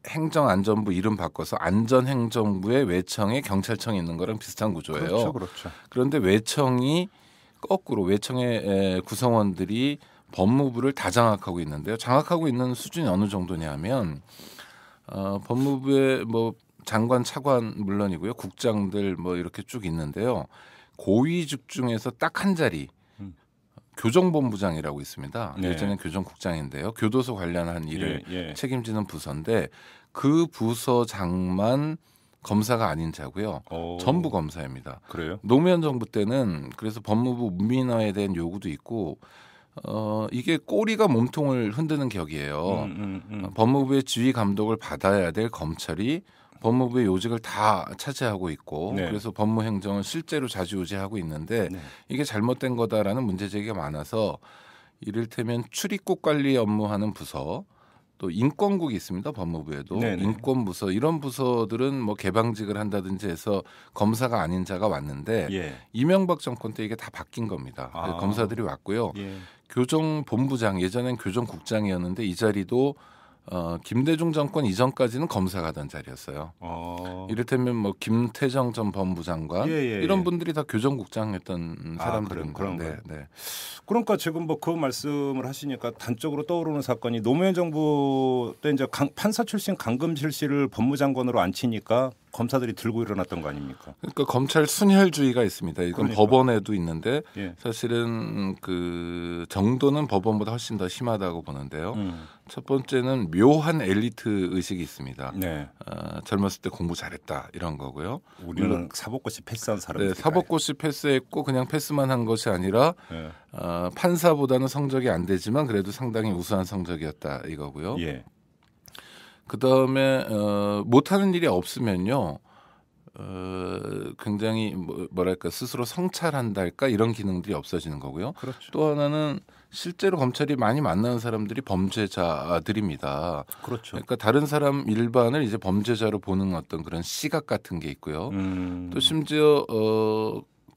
행정안전부 이름 바꿔서 안전행정부의 외청에 경찰청이 있는 거랑 비슷한 구조예요. 그렇죠. 그런데 외청이 거꾸로 외청의 구성원들이 법무부를 다 장악하고 있는데요. 장악하고 있는 수준이 어느 정도냐면 법무부의 뭐 장관, 차관 물론이고요. 국장들 뭐 이렇게 쭉 있는데요. 고위직 중에서 딱 한 자리 교정본부장이라고 있습니다. 예전에 교정국장인데요. 교도소 관련한 일을 책임지는 부서인데 그 부서장만 검사가 아닌 자고요. 전부 검사입니다. 그래요? 노무현 정부 때는 그래서 법무부 문민화에 대한 요구도 있고 이게 꼬리가 몸통을 흔드는 격이에요. 법무부의 지휘 감독을 받아야 될 검찰이 법무부의 요직을 다 차지하고 있고 그래서 법무행정을 실제로 좌지우지하고 있는데 이게 잘못된 거다라는 문제제기가 많아서 이를테면 출입국 관리 업무하는 부서 또 인권국이 있습니다. 법무부에도 인권부서 이런 부서들은 뭐 개방직을 한다든지 해서 검사가 아닌 자가 왔는데 이명박 정권 때 이게 다 바뀐 겁니다. 검사들이 왔고요. 교정본부장 예전엔 교정국장이었는데 이 자리도 김대중 정권 이전까지는 검사가 하던 자리였어요. 이를테면 뭐 김태정 전 법무장관 이런 분들이 다 교정국장했던 사람들인 건데. 그러니까 지금 뭐 그 말씀을 하시니까 단적으로 떠오르는 사건이 노무현 정부 때 이제 판사 출신 강금실 씨를 법무장관으로 앉히니까 검사들이 들고 일어났던 거 아닙니까? 그러니까 검찰 순혈주의가 있습니다. 이건 법원에도 있는데 사실은 그 정도는 법원보다 훨씬 더 심하다고 보는데요. 첫 번째는 묘한 엘리트 의식이 있습니다. 젊었을 때 공부 잘했다 이런 거고요. 우리는 사법고시 패스한 사람들. 사법고시 패스했고 그냥 패스만 한 것이 아니라 판사보다는 성적이 안 되지만 그래도 상당히 우수한 성적이었다 이거고요. 그다음에 못하는 일이 없으면요. 굉장히 뭐랄까 스스로 성찰한달까 이런 기능들이 없어지는 거고요. 그렇죠. 또 하나는 실제로 검찰이 많이 만나는 사람들이 범죄자들입니다. 그렇죠. 그러니까 다른 사람 일반을 이제 범죄자로 보는 어떤 그런 시각 같은 게 있고요. 또 심지어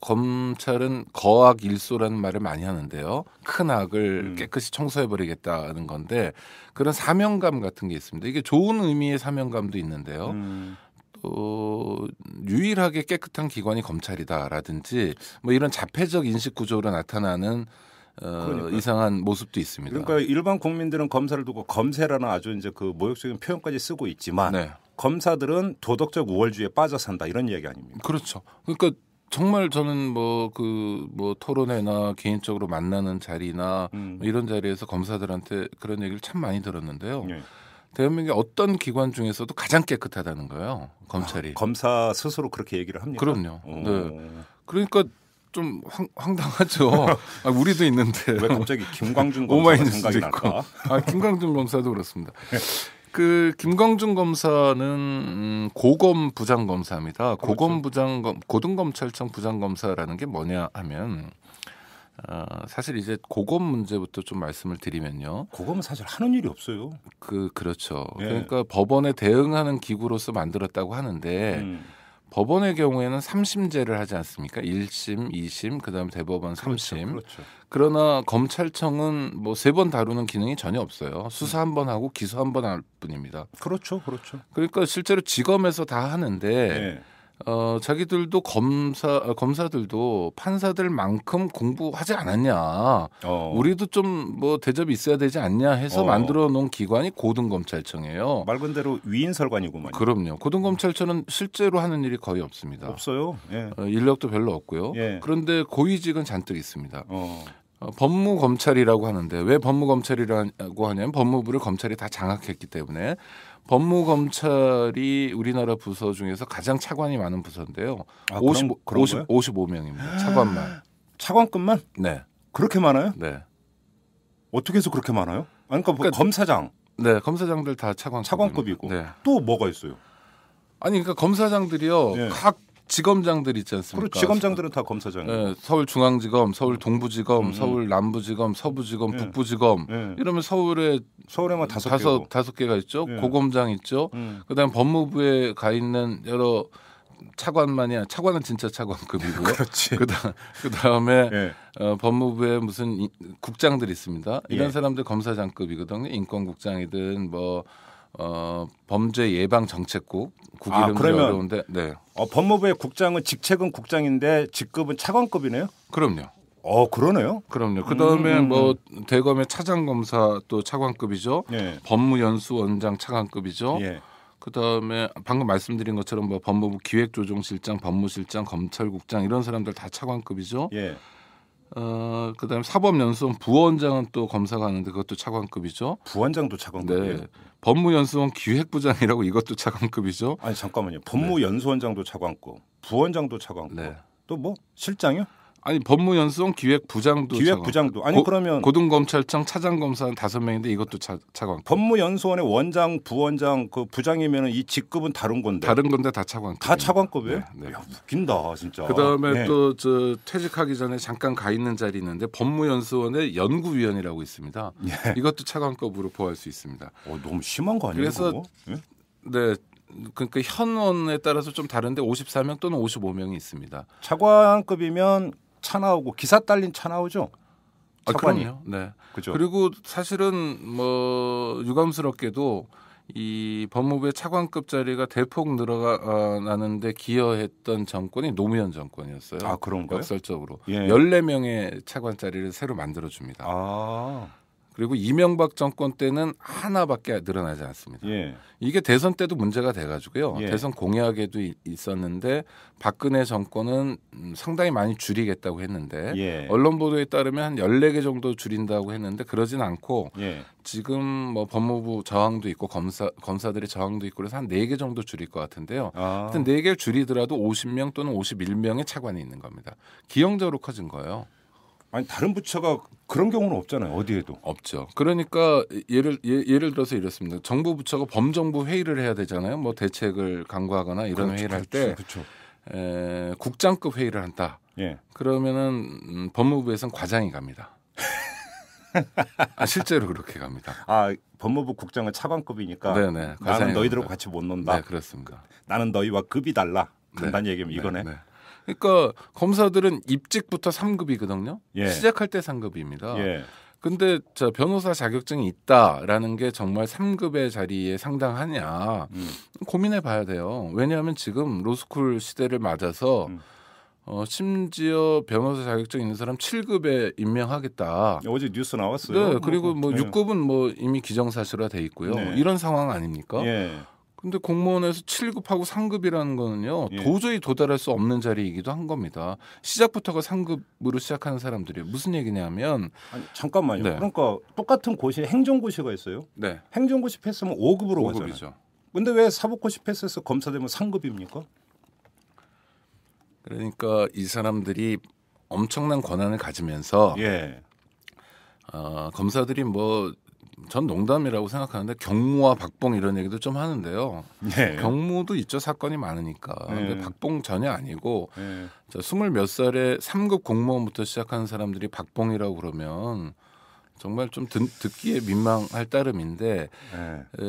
검찰은 거악 일소라는 말을 많이 하는데요. 큰 악을 깨끗이 청소해버리겠다는 건데 그런 사명감 같은 게 있습니다. 이게 좋은 의미의 사명감도 있는데요. 또 유일하게 깨끗한 기관이 검찰이다라든지 뭐 이런 자폐적 인식 구조로 나타나는 이상한 모습도 있습니다. 그러니까 일반 국민들은 검사를 두고 검세라는 아주 이제 그 모욕적인 표현까지 쓰고 있지만 네. 검사들은 도덕적 우월주의에 빠져 산다 이런 이야기 아닙니까? 그렇죠. 그러니까 정말 저는 뭐 토론회나 개인적으로 만나는 자리나 이런 자리에서 검사들한테 그런 얘기를 참 많이 들었는데요. 네. 대한민국의 어떤 기관 중에서도 가장 깨끗하다는 거예요. 검찰이. 검사 스스로 그렇게 얘기를 합니까? 그럼요. 네. 그러니까 좀 황당하죠. 우리도 있는데 왜 갑자기 김광준 검사가 생각이 날까? 김광준 검사도 그렇습니다. 그 김광준 검사는 고검 부장검사입니다. 그렇죠. 고검 고등검찰청 부장검사라는 게 뭐냐 하면 사실 이제 고검 문제부터 좀 말씀을 드리면요. 고검은 사실 하는 일이 없어요. 그렇죠. 네. 그러니까 법원에 대응하는 기구로서 만들었다고 하는데 법원의 경우에는 3심제를 하지 않습니까? 1심, 2심, 그다음에 대법원 3심. 그렇죠. 그러나 검찰청은 뭐 3번 다루는 기능이 전혀 없어요. 수사 한 번 하고 기소 한 번 할 뿐입니다. 그렇죠. 그러니까 실제로 지검에서 다 하는데 네. 자기들도 검사들도 판사들만큼 공부하지 않았냐. 우리도 좀 뭐 대접이 있어야 되지 않냐 해서 만들어 놓은 기관이 고등검찰청이에요. 말 그대로 위인설관이구만요. 그럼요. 고등검찰청은 실제로 하는 일이 거의 없습니다. 없어요. 예. 인력도 별로 없고요. 예. 그런데 고위직은 잔뜩 있습니다. 법무검찰이라고 하는데 왜 법무검찰이라고 하냐면 법무부를 검찰이 다 장악했기 때문에 법무검찰이 우리나라 부서 중에서 가장 차관이 많은 부서인데요. 55명입니다. 차관만. 차관급만? 네. 그렇게 많아요? 네. 어떻게 해서 그렇게 많아요? 그러니까 검사장. 네, 검사장들 다 차관급이고. 네. 또 뭐가 있어요? 아니 그러니까 검사장들이요. 네. 각 지검장들 있지 않습니까? 그리고 지검장들은 다 검사장이에요. 네, 서울중앙지검, 서울동부지검, 서울남부지검, 서부지검, 북부지검 이러면 서울에만 5개가 있죠. 고검장 있죠. 그다음 법무부에 가 있는 여러 차관만이 차관은 진짜 차관급이고요. 그렇지. 그다음에 법무부에 무슨 국장들이 있습니다. 이런 사람들 검사장급이거든요. 인권국장이든 뭐 범죄 예방 정책국 이름이 어려운데 네. 법무부의 국장은 직책은 국장인데 직급은 차관급이네요. 그럼요. 그러네요. 그럼요. 그다음에 뭐 대검의 차장검사 또 차관급이죠. 법무연수원장 차관급이죠. 그다음에 방금 말씀드린 것처럼 뭐 법무부 기획조정실장, 법무실장, 검찰국장 이런 사람들 다 차관급이죠. 그다음에 사법연수원 부원장은 또 검사가 하는데 그것도 차관급이죠. 부원장도 차관급이에요. 네. 법무연수원 기획부장이라고 이것도 차관급이죠. 아니 잠깐만요. 법무연수원장도 차관급, 부원장도 차관급. 네. 또 뭐 실장이요? 아니 법무연수원 기획부장도 아니 그러면 고등검찰청 차장검사는 5명인데 이것도 차관급. 법무연수원의 원장, 부원장 그 부장이면 이 직급은 다른 건데 다 차관급. 다 차관급이에요? 네. 야, 웃긴다 진짜. 그다음에 또 저 퇴직하기 전에 잠깐 가 있는 자리 있는데 법무연수원의 연구위원이라고 있습니다. 이것도 차관급으로 포함할 수 있습니다. 너무 심한 거 아니에요? 그래서 네. 그러니까 현원에 따라서 좀 다른데 54명 또는 55명이 있습니다. 차관급이면 차 나오고 기사 딸린 차 나오죠? 차관이. 그럼요. 네. 그죠. 그리고 사실은 뭐 유감스럽게도 이 법무부의 차관급 자리가 대폭 늘어나는데 기여했던 정권이 노무현 정권이었어요. 아, 그런가요? 역설적으로 14명의 차관 자리를 새로 만들어 줍니다. 그리고 이명박 정권 때는 하나밖에 늘어나지 않습니다. 이게 대선 때도 문제가 돼가지고요. 대선 공약에도 있었는데 박근혜 정권은 상당히 많이 줄이겠다고 했는데 언론 보도에 따르면 한 14개 정도 줄인다고 했는데 그러진 않고 지금 뭐 법무부 저항도 있고 검사들의 저항도 있고 그래서 한 4개 정도 줄일 것 같은데요. 하여튼 4개를 줄이더라도 50명 또는 51명의 차관이 있는 겁니다. 기형적으로 커진 거예요. 아니 다른 부처가 그런 경우는 없잖아요. 어디에도 없죠. 그러니까 예를 들어서 이렇습니다. 정부 부처가 범정부 회의를 해야 되잖아요. 뭐 대책을 강구하거나 이런 그렇죠, 회의를 할 때 그렇죠. 국장급 회의를 한다. 예. 그러면은 법무부에서는 과장이 갑니다. 실제로 그렇게 갑니다. 아, 법무부 국장은 차관급이니까 네네, 나는 너희들하고 같이 못 논다. 네, 그렇습니다. 나는 너희와 급이 달라. 간단히 얘기하면 이거네. 네. 그러니까 검사들은 입직부터 3급이거든요. 예. 시작할 때 3급입니다. 예. 근데 변호사 자격증이 있다라는 게 정말 3급의 자리에 상당하냐 고민해 봐야 돼요. 왜냐하면 지금 로스쿨 시대를 맞아서 심지어 변호사 자격증 있는 사람 7급에 임명하겠다. 어제 뉴스 나왔어요. 네, 그리고 뭐 6급은 뭐 이미 기정사실화 돼 있고요. 네. 이런 상황 아닙니까? 예. 근데 공무원에서 7급하고 3급이라는 거는요. 예. 도저히 도달할 수 없는 자리이기도 한 겁니다. 시작부터가 3급으로 시작하는 사람들이 무슨 얘기냐면 아니, 잠깐만요. 네. 그러니까 똑같은 고시 행정고시가 있어요. 네. 행정고시 패스하면 5급으로 5급이죠. 가잖아요. 근데 왜 사법고시 패스해서 검사 되면 3급입니까? 그러니까 이 사람들이 엄청난 권한을 가지면서 예. 검사들이 뭐 전 농담이라고 생각하는데 경무와 박봉 이런 얘기도 좀 하는데요. 예. 경무도 있죠. 사건이 많으니까. 예. 근데 박봉 전혀 아니고 예. 20몇 살에 3급 공무원부터 시작하는 사람들이 박봉이라고 그러면 정말 좀 듣기에 민망할 따름인데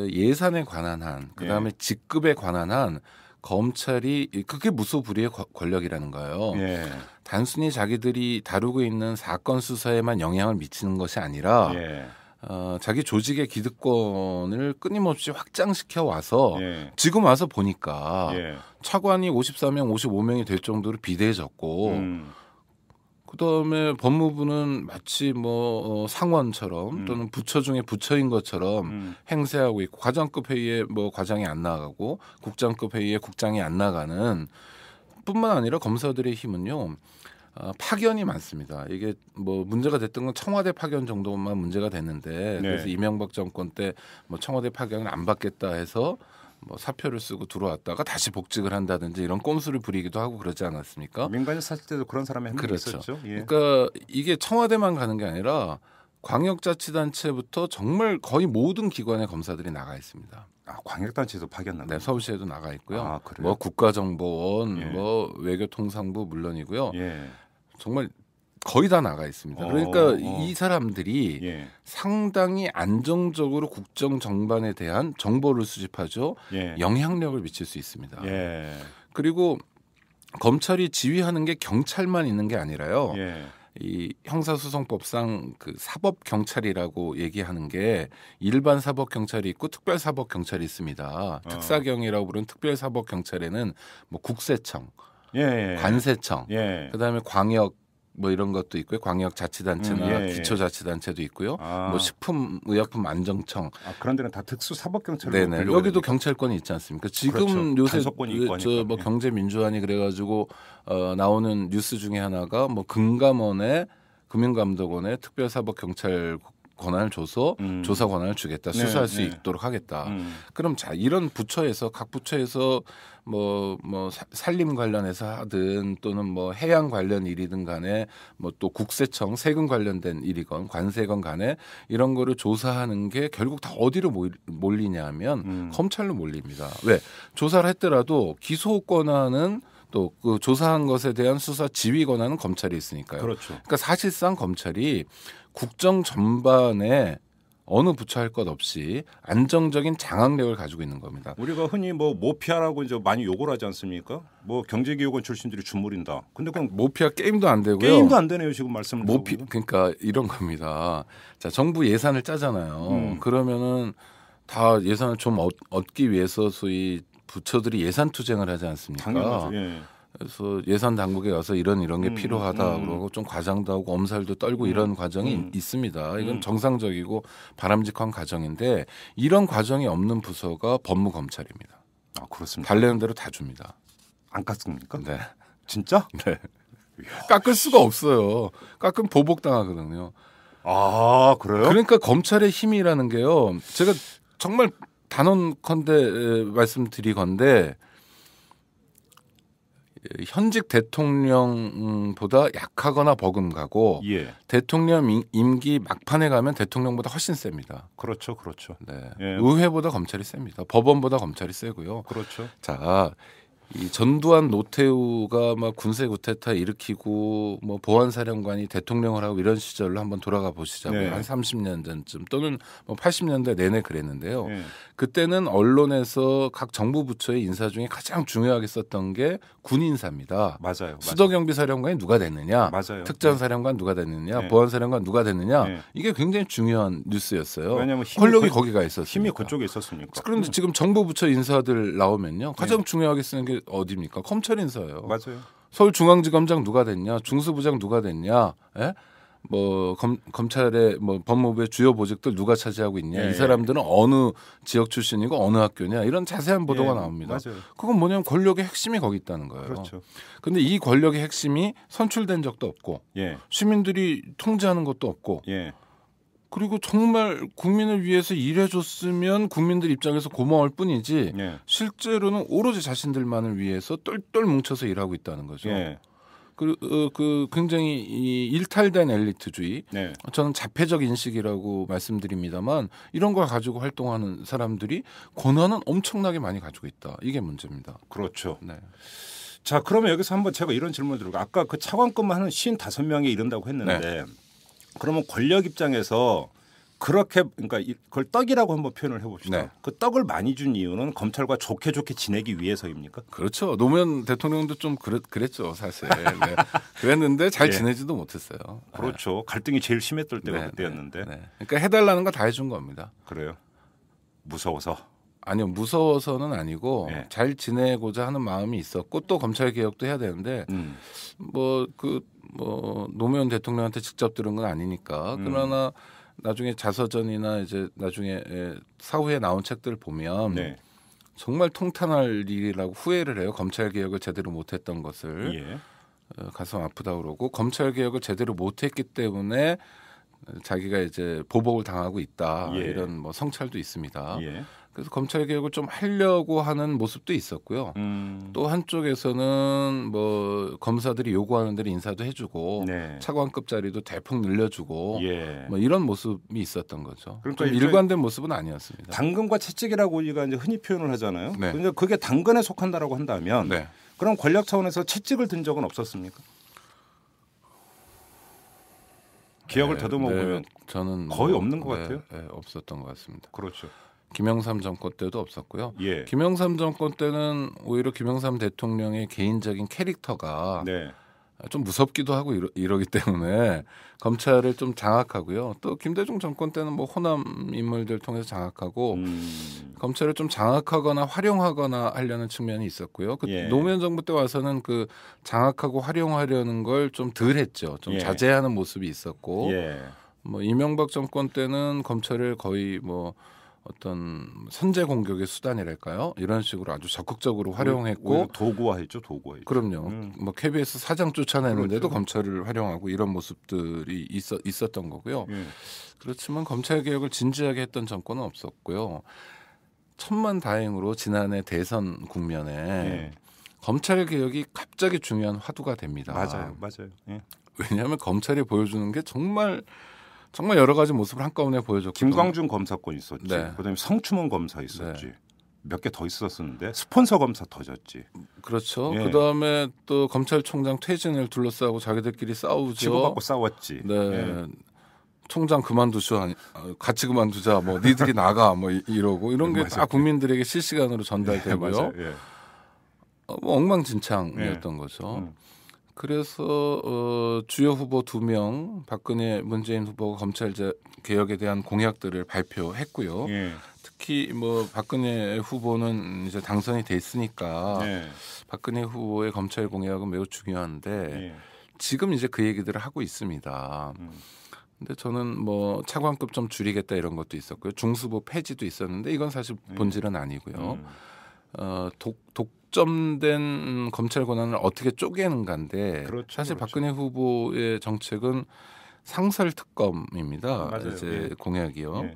예산에 관한 한 그다음에 직급에 관한 한 검찰이 그게 무소불위의 권력이라는 거예요. 예. 단순히 자기들이 다루고 있는 사건 수사에만 영향을 미치는 것이 아니라 예. 자기 조직의 기득권을 끊임없이 확장시켜 와서 예. 지금 와서 보니까 예. 차관이 54명, 55명이 될 정도로 비대해졌고 그다음에 법무부는 마치 뭐 상원처럼 또는 부처 중에 부처인 것처럼 행세하고 있고 과장급 회의에 뭐 과장이 안 나가고 국장급 회의에 국장이 안 나가는 뿐만 아니라 검사들의 힘은요. 파견이 많습니다. 이게 뭐 문제가 됐던 건 청와대 파견 정도만 문제가 됐는데 그래서 이명박 정권 때 뭐 청와대 파견을 안 받겠다 해서 뭐 사표를 쓰고 들어왔다가 다시 복직을 한다든지 이런 꼼수를 부리기도 하고 그러지 않았습니까? 민간인 사실 때도 그런 사람이 한 명 그렇죠. 있었죠. 예. 그러니까 이게 청와대만 가는 게 아니라 광역자치단체부터 정말 거의 모든 기관의 검사들이 나가 있습니다. 아, 광역단체에서 파견 나가. 네, 서울시에도 나가 있고요. 아, 그래요? 뭐 국가정보원, 예. 뭐 외교통상부 물론이고요. 예. 정말 거의 다 나가 있습니다. 그러니까 이 사람들이 상당히 안정적으로 국정 정반에 대한 정보를 수집하죠. 영향력을 미칠 수 있습니다. 그리고 검찰이 지휘하는 게 경찰만 있는 게 아니라요. 이 형사소송법상 그 사법 경찰이라고 얘기하는 게 일반 사법 경찰이 있고 특별 사법 경찰이 있습니다. 특사경이라고 부르는 특별 사법 경찰에는 뭐 국세청, 관세청, 그다음에 광역 뭐 이런 것도 있고요. 광역자치단체나 기초자치단체도 있고요. 뭐 식품의약품 안정청. 그런 데는 다 특수사법경찰로. 네네. 여기도 경찰권이 있지 않습니까? 지금 그렇죠. 요새 뭐 경제민주화니 그래가지고 나오는 뉴스 중에 하나가 뭐 금감원에 금융감독원에 특별사법경찰 권한을 줘서 조사 권한을 주겠다. 수사할 수 있도록 하겠다. 그럼 자 이런 부처에서 각 부처에서 뭐 산림 관련해서 하든 또는 뭐 해양 관련 일이든 간에 뭐 또 국세청 세금 관련된 일이건 관세건 간에 이런 거를 조사하는 게 결국 다 어디로 몰리냐면 검찰로 몰립니다. 왜? 조사를 했더라도 기소 권한은 또 그 조사한 것에 대한 수사 지휘 권한은 검찰이 있으니까요. 그렇죠. 그러니까 사실상 검찰이 국정 전반에 어느 부처 할 것 없이 안정적인 장악력을 가지고 있는 겁니다. 우리가 흔히 뭐 모피아라고 이제 많이 욕을 하지 않습니까? 뭐 경제기획원 출신들이 주물인다. 근데 그건 모피아 게임도 안 되고요. 게임도 안 되네요 지금 말씀을. 그러니까 이런 겁니다. 자 정부 예산을 짜잖아요. 그러면은 다 예산을 좀 얻기 위해서 소위 부처들이 예산 투쟁을 하지 않습니까? 당연하죠. 그래서 예산 당국에 와서 이런 게 필요하다 그러고 좀 과장도 하고 엄살도 떨고 이런 과정이 있습니다. 이건 정상적이고 바람직한 과정인데 이런 과정이 없는 부서가 법무검찰입니다. 아 그렇습니다. 달래는 대로 다 줍니다. 안 깎습니까? 네. 진짜? 네. 깎을 수가 없어요. 깎으면 보복당하거든요. 아 그래요? 그러니까 검찰의 힘이라는 게요. 제가 정말 단언컨대 말씀드리건데 현직 대통령보다 약하거나 버금가고 예. 대통령 임기 막판에 가면 대통령보다 훨씬 셉니다. 그렇죠, 그렇죠. 네. 예. 의회보다 검찰이 셉니다. 법원보다 검찰이 세고요. 그렇죠. 자, 이 전두환 노태우가 막 군세 구테타 일으키고 뭐 보안사령관이 대통령을 하고 이런 시절로 한번 돌아가 보시자고요. 네. 한 30년 전쯤 또는 뭐 80년대 내내 그랬는데요. 네. 그때는 언론에서 각 정부 부처의 인사 중에 가장 중요하게 썼던 게 군 인사입니다. 맞아요. 수도경비사령관이 누가 됐느냐, 맞아요. 특전사령관 누가 됐느냐, 네. 보안사령관 누가 됐느냐, 네. 이게 굉장히 중요한 뉴스였어요. 왜냐하면 권력이 거기가 있었어요. 힘이 그쪽에 있었으니까. 그런데 지금 정부 부처 인사들 나오면요, 가장 중요하게 쓰는 게 어디입니까? 검찰 인사예요. 맞아요. 서울중앙지검장 누가 됐냐, 중수부장 누가 됐냐, 예? 뭐 검찰의 뭐 법무부의 주요 보직들 누가 차지하고 있냐, 예, 이 사람들은 어느 지역 출신이고 어느 학교냐, 이런 자세한 보도가 나옵니다. 맞아요. 그건 뭐냐면 권력의 핵심이 거기 있다는 거예요. 그렇죠. 근데 이 권력의 핵심이 선출된 적도 없고 예. 시민들이 통제하는 것도 없고 예. 그리고 정말 국민을 위해서 일해줬으면 국민들 입장에서 고마울 뿐이지 예. 실제로는 오로지 자신들만을 위해서 똘똘 뭉쳐서 일하고 있다는 거죠. 예. 그 굉장히 이 일탈된 엘리트주의, 네. 저는 자폐적 인식이라고 말씀드립니다만 이런 걸 가지고 활동하는 사람들이 권한은 엄청나게 많이 가지고 있다. 이게 문제입니다. 그렇죠. 네. 자, 그러면 여기서 한번 제가 이런 질문을 드리고 아까 그 차관급만 하는 55명에 이른다고 했는데 네. 그러면 권력 입장에서 그렇게 그러니까 그걸 떡이라고 한번 표현을 해봅시다. 네. 그 떡을 많이 준 이유는 검찰과 좋게 지내기 위해서입니까? 그렇죠. 노무현 대통령도 좀 그랬죠, 사실. 네. 그랬는데 잘 예. 지내지도 못했어요. 그렇죠. 갈등이 제일 심했던 때가 네, 그때였는데. 네. 그러니까 해달라는 거 다 해준 겁니다. 그래요. 무서워서. 아니요, 무서워서는 아니고 네. 잘 지내고자 하는 마음이 있었고 또 검찰 개혁도 해야 되는데 뭐 노무현 대통령한테 직접 들은 건 아니니까 그러나 나중에 자서전이나 이제 나중에 사후에 나온 책들 보면 네. 정말 통탄할 일이라고 후회를 해요. 검찰 개혁을 제대로 못했던 것을 예. 가슴 아프다 그러고 검찰 개혁을 제대로 못했기 때문에 자기가 이제 보복을 당하고 있다 예. 이런 뭐 성찰도 있습니다. 예. 그래서 검찰 개혁을 좀 하려고 하는 모습도 있었고요. 또 한쪽에서는 뭐 검사들이 요구하는 대로 인사도 해주고 네. 차관급 자리도 대폭 늘려주고 예. 뭐 이런 모습이 있었던 거죠. 그러니까 좀 일관된 모습은 아니었습니다. 당근과 채찍이라고 우리가 이제 흔히 표현을 하잖아요. 네. 그러니까 그게 당근에 속한다라고 한다면 네. 그럼 권력 차원에서 채찍을 든 적은 없었습니까? 기억을 더듬어 보면 저는 거의 없는 것 같아요. 네, 없었던 것 같습니다. 그렇죠. 김영삼 정권 때도 없었고요. 예. 김영삼 정권 때는 오히려 김영삼 대통령의 개인적인 캐릭터가 네. 좀 무섭기도 하고 이러기 때문에 검찰을 좀 장악하고요. 또 김대중 정권 때는 뭐 호남 인물들 통해서 장악하고 검찰을 좀 장악하거나 활용하거나 하려는 측면이 있었고요. 그 예. 노무현 정부 때 와서는 그 장악하고 활용하려는 걸 좀 덜 했죠. 좀 예. 자제하는 모습이 있었고 예. 뭐 이명박 정권 때는 검찰을 거의 뭐 어떤 선제 공격의 수단이랄까요? 이런 식으로 아주 적극적으로 활용했고 도구화했죠, 도구화했죠. 그럼요. 뭐 KBS 사장 쫓아내는데도 그렇죠. 검찰을 활용하고 이런 모습들이 있었던 거고요. 예. 그렇지만 검찰 개혁을 진지하게 했던 정권은 없었고요. 천만다행으로 지난해 대선 국면에 예. 검찰 개혁이 갑자기 중요한 화두가 됩니다. 맞아요. 예. 왜냐하면 검찰이 보여주는 게 정말 여러 가지 모습을 한꺼번에 보여줬고 김광준 검사권 있었지. 네. 그다음에 성추문 검사 있었지. 네. 몇 개 더 있었었는데 스폰서 검사 터졌지. 그렇죠. 예. 그다음에 또 검찰총장 퇴진을 둘러싸고 자기들끼리 싸우죠. 치고받고 싸웠지. 네. 예. 총장 그만두셔, 같이 그만두자, 뭐 니들이 나가, 뭐 이러고 이런 게 다 국민들에게 실시간으로 전달되고요. 맞아요. 예. 뭐 엉망진창이었던 거죠. 그래서 주요 후보 2명, 박근혜, 문재인 후보가 검찰 개혁에 대한 공약들을 발표했고요. 예. 특히 뭐 박근혜 후보는 이제 당선이 됐으니까 예. 박근혜 후보의 검찰 공약은 매우 중요한데 예. 지금 이제 그 얘기들을 하고 있습니다. 근데 저는 뭐 차관급 좀 줄이겠다 이런 것도 있었고요. 중수부 폐지도 있었는데 이건 사실 본질은 아니고요. 독점된 검찰 권한을 어떻게 쪼개는가인데 그렇죠, 사실 그렇죠. 박근혜 후보의 정책은 상설 특검입니다. 맞아요. 이제 예. 공약이요. 예.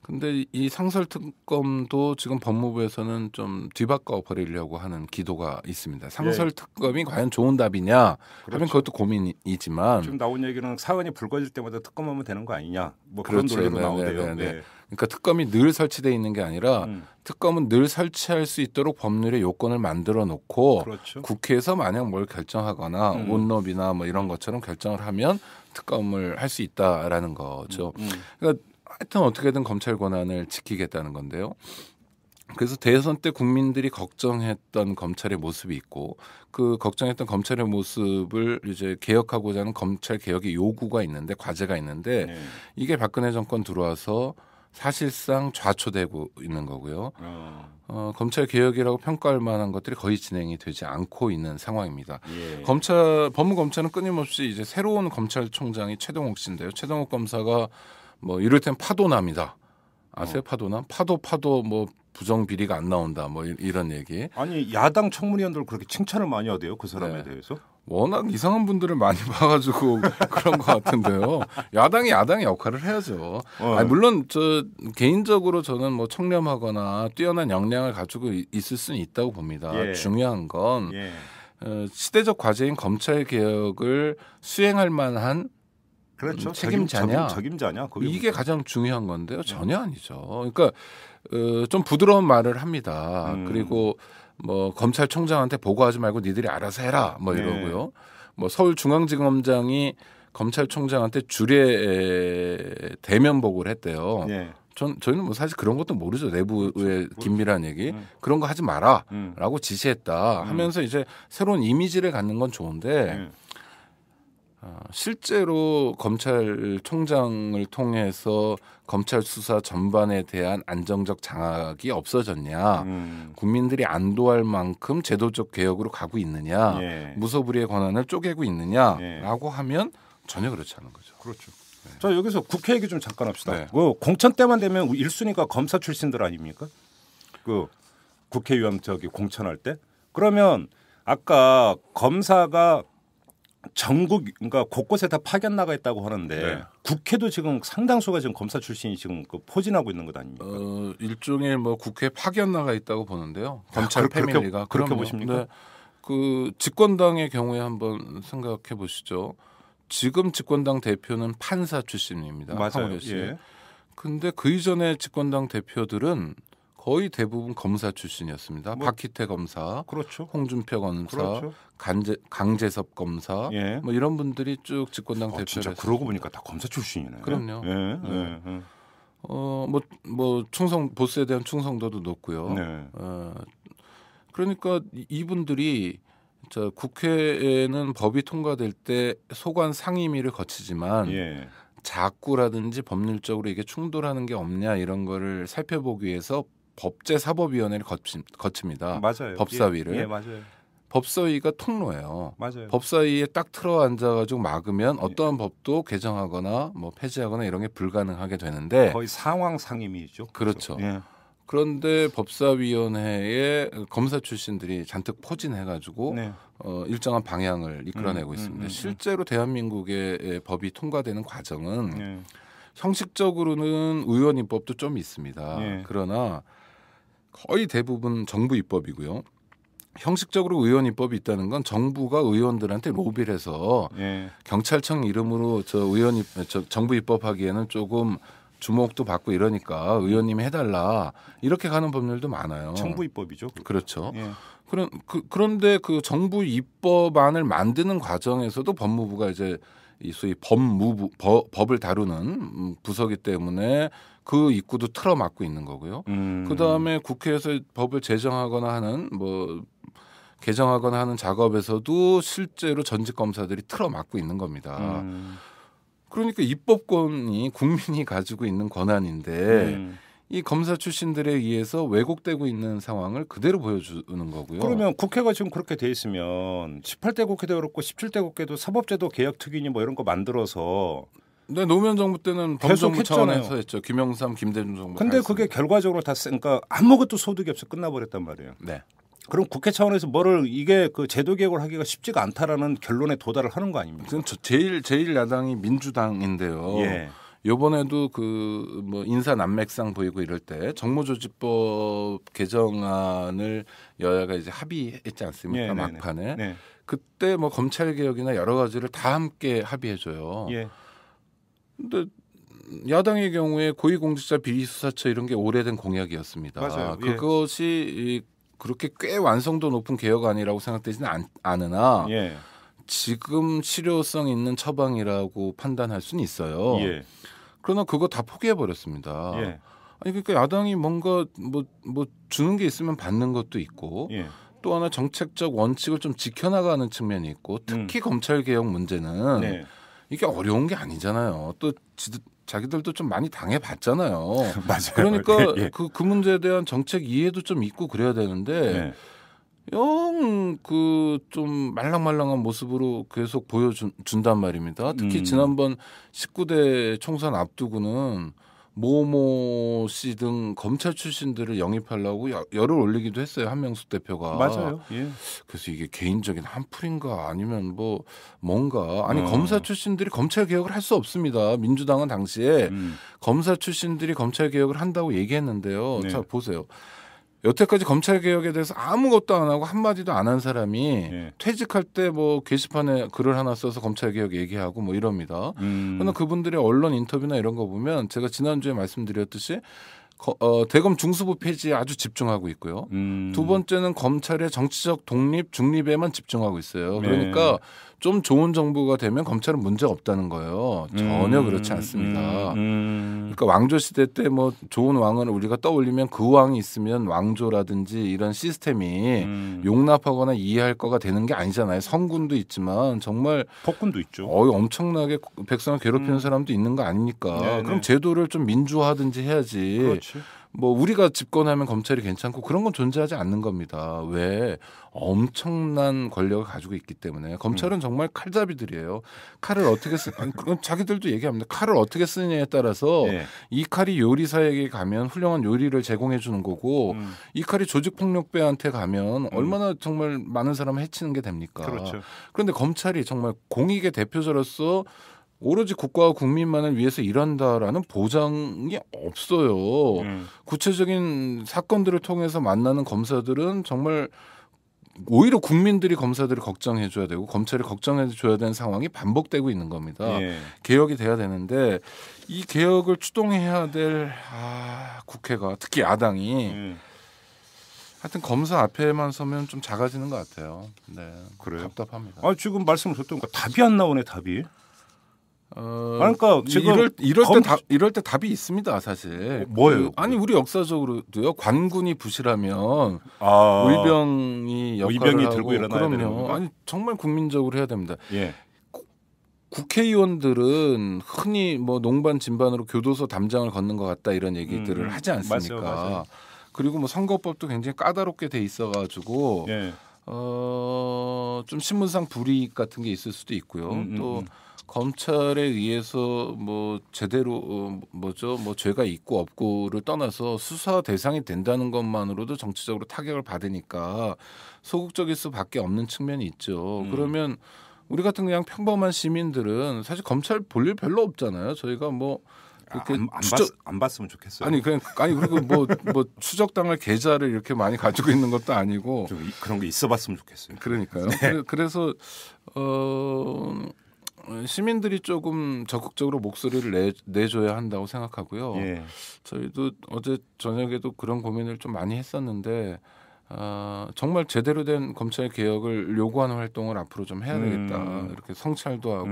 근데 이 상설특검도 지금 법무부에서는 좀 뒤바꿔 버리려고 하는 기도가 있습니다. 상설특검이 과연 좋은 답이냐 하면 그것도 고민이지만 지금 나온 얘기는 사안이 불거질 때마다 특검하면 되는 거 아니냐 뭐 그런 논리로 나오대요. 네. 그러니까 특검이 늘 설치되어 있는 게 아니라 특검은 늘 설치할 수 있도록 법률의 요건을 만들어 놓고 국회에서 만약 뭘 결정하거나 온роб이나 뭐 이런 것처럼 결정을 하면 특검을 할 수 있다라는 거죠. 그러니까 하여튼 어떻게든 검찰 권한을 지키겠다는 건데요. 그래서 대선 때 국민들이 걱정했던 검찰의 모습이 있고 그 걱정했던 검찰의 모습을 이제 개혁하고자 하는 검찰 개혁의 요구가 있는데 과제가 있는데 이게 박근혜 정권 들어와서 사실상 좌초되고 있는 거고요. 검찰 개혁이라고 평가할 만한 것들이 거의 진행이 되지 않고 있는 상황입니다. 법무검찰은 끊임없이 이제 새로운 검찰총장이 최동욱 씨인데요. 최동욱 검사가 뭐 이럴 땐 파도남이다. 아세요? 파도남? 파도 뭐 부정 비리가 안 나온다. 뭐 이런 얘기. 아니 야당 청문위원들 그렇게 칭찬을 많이 하대요. 그 사람에 대해서. 워낙 이상한 분들을 많이 봐가지고 그런 것 같은데요. 야당이 야당의 역할을 해야죠. 아니, 물론 저 개인적으로 저는 뭐 청렴하거나 뛰어난 역량을 가지고 있을 수는 있다고 봅니다. 중요한 건 시대적 과제인 검찰 개혁을 수행할 만한 그렇죠. 책임자냐? 책임자냐? 이게 가장 중요한 건데요. 전혀 아니죠. 그러니까 좀 부드러운 말을 합니다. 그리고 뭐 검찰총장한테 보고하지 말고 니들이 알아서 해라. 뭐 이러고요. 뭐 서울중앙지검장이 검찰총장한테 주례 대면 보고를 했대요. 저희는 뭐 사실 그런 것도 모르죠. 내부의 긴밀한 얘기. 그런 거 하지 마라라고 지시했다 하면서 이제 새로운 이미지를 갖는 건 좋은데 실제로 검찰총장을 통해서 검찰 수사 전반에 대한 안정적 장악이 없어졌냐, 국민들이 안도할 만큼 제도적 개혁으로 가고 있느냐, 무소불위의 권한을 쪼개고 있느냐라고 하면 전혀 그렇지 않은 거죠. 그렇죠. 자 여기서 국회 얘기 좀 잠깐 합시다. 그 공천 때만 되면 1순위가 검사 출신들 아닙니까? 그 국회의원 공천할 때 그러면 아까 검사가 전국 그러니까 곳곳에 다 파견 나가 있다고 하는데 국회도 지금 상당수가 지금 검사 출신이 지금 포진하고 있는 것 아닙니까? 일종의 뭐 국회 파견 나가 있다고 보는데요. 검찰 패밀리가 그렇게 보십니까? 그 집권당의 경우에 한번 생각해 보시죠. 지금 집권당 대표는 판사 출신입니다. 맞아요. 근데 그 이전에 집권당 대표들은 거의 대부분 검사 출신이었습니다. 박희태 검사, 홍준표 검사, 강재섭 검사, 뭐 이런 분들이 쭉 집권당 대표를 진짜 그러고 보니까 다 검사 출신이네요. 그럼요. 뭐 충성 보스에 대한 충성도도 높고요. 그러니까 이분들이 국회에는 법이 통과될 때 소관 상임위를 거치지만 자꾸라든지 법률적으로 이게 충돌하는 게 없냐 이런 거를 살펴보기 위해서 법제사법위원회를 거칩니다. 맞아요. 법사위를. 맞아요. 법사위가 통로예요. 맞아요. 법사위에 딱 틀어 앉아가지고 막으면 어떠한 법도 개정하거나 뭐 폐지하거나 이런 게 불가능하게 되는데 거의 상황 상임위죠. 그렇죠. 그런데 법사위원회에 검사 출신들이 잔뜩 포진해가지고 일정한 방향을 이끌어내고 있습니다. 실제로 대한민국의 법이 통과되는 과정은 형식적으로는 의원 입법도 좀 있습니다. 그러나 거의 대부분 정부 입법이고요. 형식적으로 의원 입법이 있다는 건 정부가 의원들한테 로비를 해서 경찰청 이름으로 정부 입법하기에는 조금 주목도 받고 이러니까 의원님이 해달라 이렇게 가는 법률도 많아요. 정부 입법이죠. 그렇죠. 그런데 그 정부 입법안을 만드는 과정에서도 법무부가 이제 이 소위 법을 다루는 부서기 때문에 그 입구도 틀어막고 있는 거고요. 그 다음에 국회에서 법을 제정하거나 하는 개정하거나 하는 작업에서도 실제로 전직 검사들이 틀어막고 있는 겁니다. 그러니까 입법권이 국민이 가지고 있는 권한인데 이 검사 출신들에 의해서 왜곡되고 있는 상황을 그대로 보여주는 거고요. 그러면 국회가 지금 그렇게 돼 있으면 18대 국회도 그렇고 17대 국회도 사법제도 개혁특위니 뭐 이런 거 만들어서 노무현 정부 때는 법정부 차원에서 했죠. 김영삼, 김대중 정부. 근데 그게 결과적으로 다 그러니까 아무것도 소득이 없어 끝나버렸단 말이에요. 그럼 국회 차원에서 이게 그 제도 개혁을 하기가 쉽지가 않다라는 결론에 도달을 하는 거 아닙니까? 제일 야당이 민주당인데요. 요번에도 그 뭐 인사 난맥상 보이고 이럴 때 정무조직법 개정안을 여야가 이제 합의했지 않습니까? 막판에. 네. 그때 뭐 검찰 개혁이나 여러 가지를 다 함께 합의해줘요. 예. 근데 야당의 경우에 고위공직자 비리수사처 이런 게 오래된 공약이었습니다. 맞아요. 그것이 그렇게 꽤 완성도 높은 개혁안이라고 생각되지는 않으나 예. 지금 실효성 있는 처방이라고 판단할 수는 있어요. 예. 그러나 그거 다 포기해 버렸습니다. 예. 아니 그러니까 야당이 뭔가 뭐 주는 게 있으면 받는 것도 있고 예. 또 하나 정책적 원칙을 좀 지켜나가는 측면이 있고 특히 검찰 개혁 문제는 네. 이게 어려운 게 아니잖아요. 또 자기들도 좀 많이 당해봤잖아요. 맞아요. 그러니까 예. 그 문제에 대한 정책 이해도 좀 있고 그래야 되는데 영 그 좀 말랑말랑한 모습으로 계속 보여준단 말입니다. 특히 지난번 19대 총선 앞두고는 모모 씨 등 검찰 출신들을 영입하려고 열을 올리기도 했어요. 한명숙 대표가. 맞아요. 예. 그래서 이게 개인적인 한풀인가 아니면 뭔가 아니 검사 출신들이 검찰 개혁을 할 수 없습니다. 민주당은 당시에 검사 출신들이 검찰 개혁을 한다고 얘기했는데요. 네. 자 보세요. 여태까지 검찰 개혁에 대해서 아무것도 안 하고 한마디도 안 한 사람이 퇴직할 때 뭐 게시판에 글을 하나 써서 검찰 개혁 얘기하고 뭐 이럽니다. 그러나 그분들의 언론 인터뷰나 이런 거 보면 제가 지난주에 말씀드렸듯이 대검 중수부 폐지에 아주 집중하고 있고요. 두 번째는 검찰의 정치적 독립, 중립에만 집중하고 있어요. 그러니까 좀 좋은 정부가 되면 검찰은 문제 없다는 거예요. 전혀 그렇지 않습니다. 그러니까 왕조 시대 때 뭐 좋은 왕을 우리가 떠올리면 그 왕이 있으면 왕조라든지 이런 시스템이 용납하거나 이해할 거가 되는 게 아니잖아요. 성군도 있지만 정말 폭군도 있죠. 엄청나게 백성을 괴롭히는 사람도 있는 거 아닙니까? 네네. 그럼 제도를 좀 민주화하든지 해야지. 그렇지. 뭐 우리가 집권하면 검찰이 괜찮고 그런 건 존재하지 않는 겁니다. 왜? 엄청난 권력을 가지고 있기 때문에 검찰은 정말 칼잡이들이에요. 칼을 어떻게 그건 자기들도 얘기합니다. 칼을 어떻게 쓰느냐에 따라서 이 칼이 요리사에게 가면 훌륭한 요리를 제공해 주는 거고 이 칼이 조직폭력배한테 가면 얼마나 정말 많은 사람을 해치는 게 됩니까? 그렇죠. 그런데 검찰이 정말 공익의 대표자로서 오로지 국가와 국민만을 위해서 일한다라는 보장이 없어요. 구체적인 사건들을 통해서 만나는 검사들은 정말 오히려 국민들이 검사들을 걱정해 줘야 되고 검찰이 걱정해 줘야 되는 상황이 반복되고 있는 겁니다. 개혁이 돼야 되는데 이 개혁을 추동해야 될 국회가 특히 야당이 하여튼 검사 앞에만 서면 좀 작아지는 것 같아요. 네, 그래요? 답답합니다. 지금 말씀을 듣던 거 답이 안 나오네 답이. 그러니까 지금 이럴 때 답이 있습니다, 사실. 뭐예요? 아니 우리 역사적으로도요. 관군이 부실하면 의병이 역할을 하고 들고 일어나야 되는 그럼요. 아니 정말 국민적으로 해야 됩니다. 예. 국회의원들은 흔히 뭐 농반 진반으로 교도소 담장을 걷는 것 같다 이런 얘기들을 하지 않습니까? 맞아요. 그리고 뭐 선거법도 굉장히 까다롭게 돼 있어가지고 좀 신문상 불이익 같은 게 있을 수도 있고요. 또 검찰에 의해서 뭐 제대로 뭐 죄가 있고 없고를 떠나서 수사 대상이 된다는 것만으로도 정치적으로 타격을 받으니까 소극적일 수밖에 없는 측면이 있죠. 그러면 우리 같은 그냥 평범한 시민들은 사실 검찰 볼 일 별로 없잖아요. 저희가 뭐 이렇게 안 봤으면 좋겠어요. 그리고 뭐 추적당할 계좌를 이렇게 많이 가지고 있는 것도 아니고 좀 그런 게 있어봤으면 좋겠어요. 그러니까요. 그래서 시민들이 조금 적극적으로 목소리를 내줘야 한다고 생각하고요. 저희도 어제 저녁에도 그런 고민을 좀 많이 했었는데 정말 제대로 된 검찰 개혁을 요구하는 활동을 앞으로 좀 해야 되겠다. 이렇게 성찰도 하고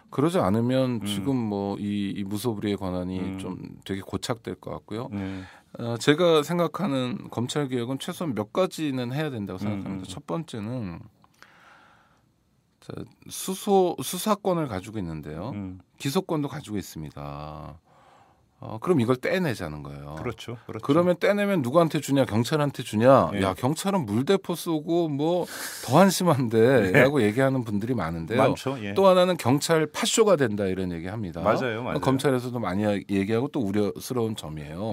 그러지 않으면 지금 뭐 이 무소불위의 권한이 좀 되게 고착될 것 같고요. 제가 생각하는 검찰 개혁은 최소한 몇 가지는 해야 된다고 생각합니다. 첫 번째는 수사권을 가지고 있는데요. 기소권도 가지고 있습니다. 그럼 이걸 떼내자는 거예요. 그렇죠. 그러면 떼내면 누구한테 주냐? 경찰한테 주냐? 야, 경찰은 물대포 쏘고 뭐 더 한심한데 라고 얘기하는 분들이 많은데요. 많죠. 또 하나는 경찰 팥쇼가 된다 이런 얘기합니다. 맞아요. 검찰에서도 많이 얘기하고 또 우려스러운 점이에요.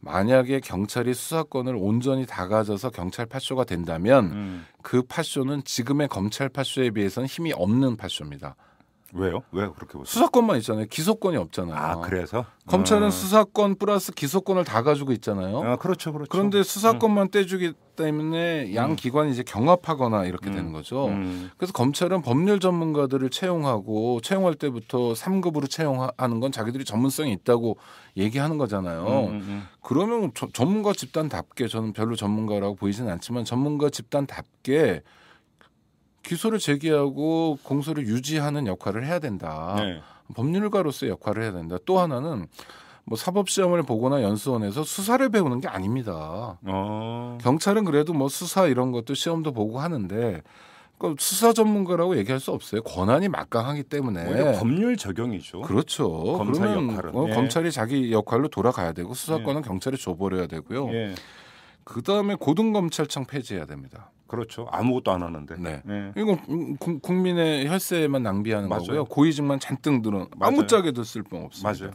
만약에 경찰이 수사권을 온전히 다 가져서 경찰 팥쇼가 된다면 그 팥쇼는 지금의 검찰 팥쇼에 비해서는 힘이 없는 팥쇼입니다. 왜요? 왜 그렇게 보세요? 수사권만 있잖아요. 기소권이 없잖아요. 아, 그래서? 검찰은 수사권 플러스 기소권을 다 가지고 있잖아요. 아, 그렇죠. 그런데 수사권만 떼주기 때문에 양 기관이 이제 경합하거나 이렇게 되는 거죠. 그래서 검찰은 법률 전문가들을 채용하고 채용할 때부터 3급으로 채용하는 건 자기들이 전문성이 있다고 얘기하는 거잖아요. 그러면 전문가 집단답게, 저는 별로 전문가라고 보이진 않지만 전문가 집단답게 기소를 제기하고 공소를 유지하는 역할을 해야 된다. 네. 법률가로서의 역할을 해야 된다. 또 하나는 뭐 사법시험을 보거나 연수원에서 수사를 배우는 게 아닙니다. 경찰은 그래도 뭐 수사 이런 것도 시험도 보고 하는데 수사 전문가라고 얘기할 수 없어요. 권한이 막강하기 때문에. 법률 적용이죠. 그렇죠. 검사 그러면 역할은. 예. 검찰이 자기 역할로 돌아가야 되고 수사권은 경찰이 줘버려야 되고요. 예. 그다음에 고등검찰청 폐지해야 됩니다. 그렇죠. 아무것도 안 하는데. 네. 이건 국민의 혈세만 낭비하는 맞아요. 거고요. 고위직만 잔뜩 들어 아무짝에도 쓸모 없습니다. 맞아요.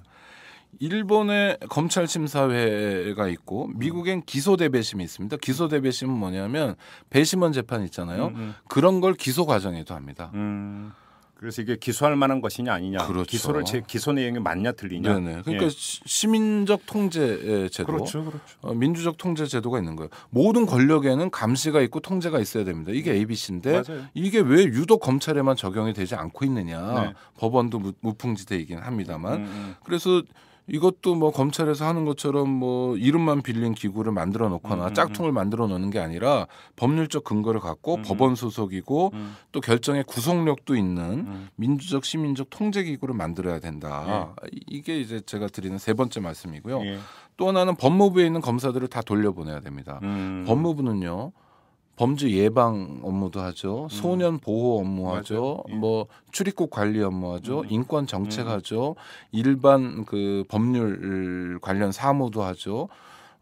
일본에 검찰심사회가 있고 미국엔 기소대배심이 있습니다. 기소대배심은 뭐냐면 배심원 재판 있잖아요. 그런 걸 기소 과정에도 합니다. 그래서 이게 기소할 만한 것이냐 아니냐. 그렇죠. 기소 내용이 맞냐 틀리냐. 네네. 그러니까 시민적 통제 제도, 그렇죠. 민주적 통제 제도가 있는 거예요. 모든 권력에는 감시가 있고 통제가 있어야 됩니다. 이게 ABC인데 맞아요. 이게 왜 유독 검찰에만 적용이 되지 않고 있느냐. 네. 법원도 무풍지대이긴 합니다만. 그래서 이것도 뭐 검찰에서 하는 것처럼 뭐 이름만 빌린 기구를 만들어 놓거나 짝퉁을 만들어 놓는 게 아니라 법률적 근거를 갖고 법원 소속이고 또 결정의 구속력도 있는 민주적 시민적 통제 기구를 만들어야 된다. 이게 이제 제가 드리는 세 번째 말씀이고요. 또 하나는 법무부에 있는 검사들을 다 돌려보내야 됩니다. 법무부는요. 범죄 예방 업무도 하죠. 소년 보호 업무 하죠. 뭐 출입국 관리 업무 하죠. 인권 정책 하죠. 일반 그 법률 관련 사무도 하죠.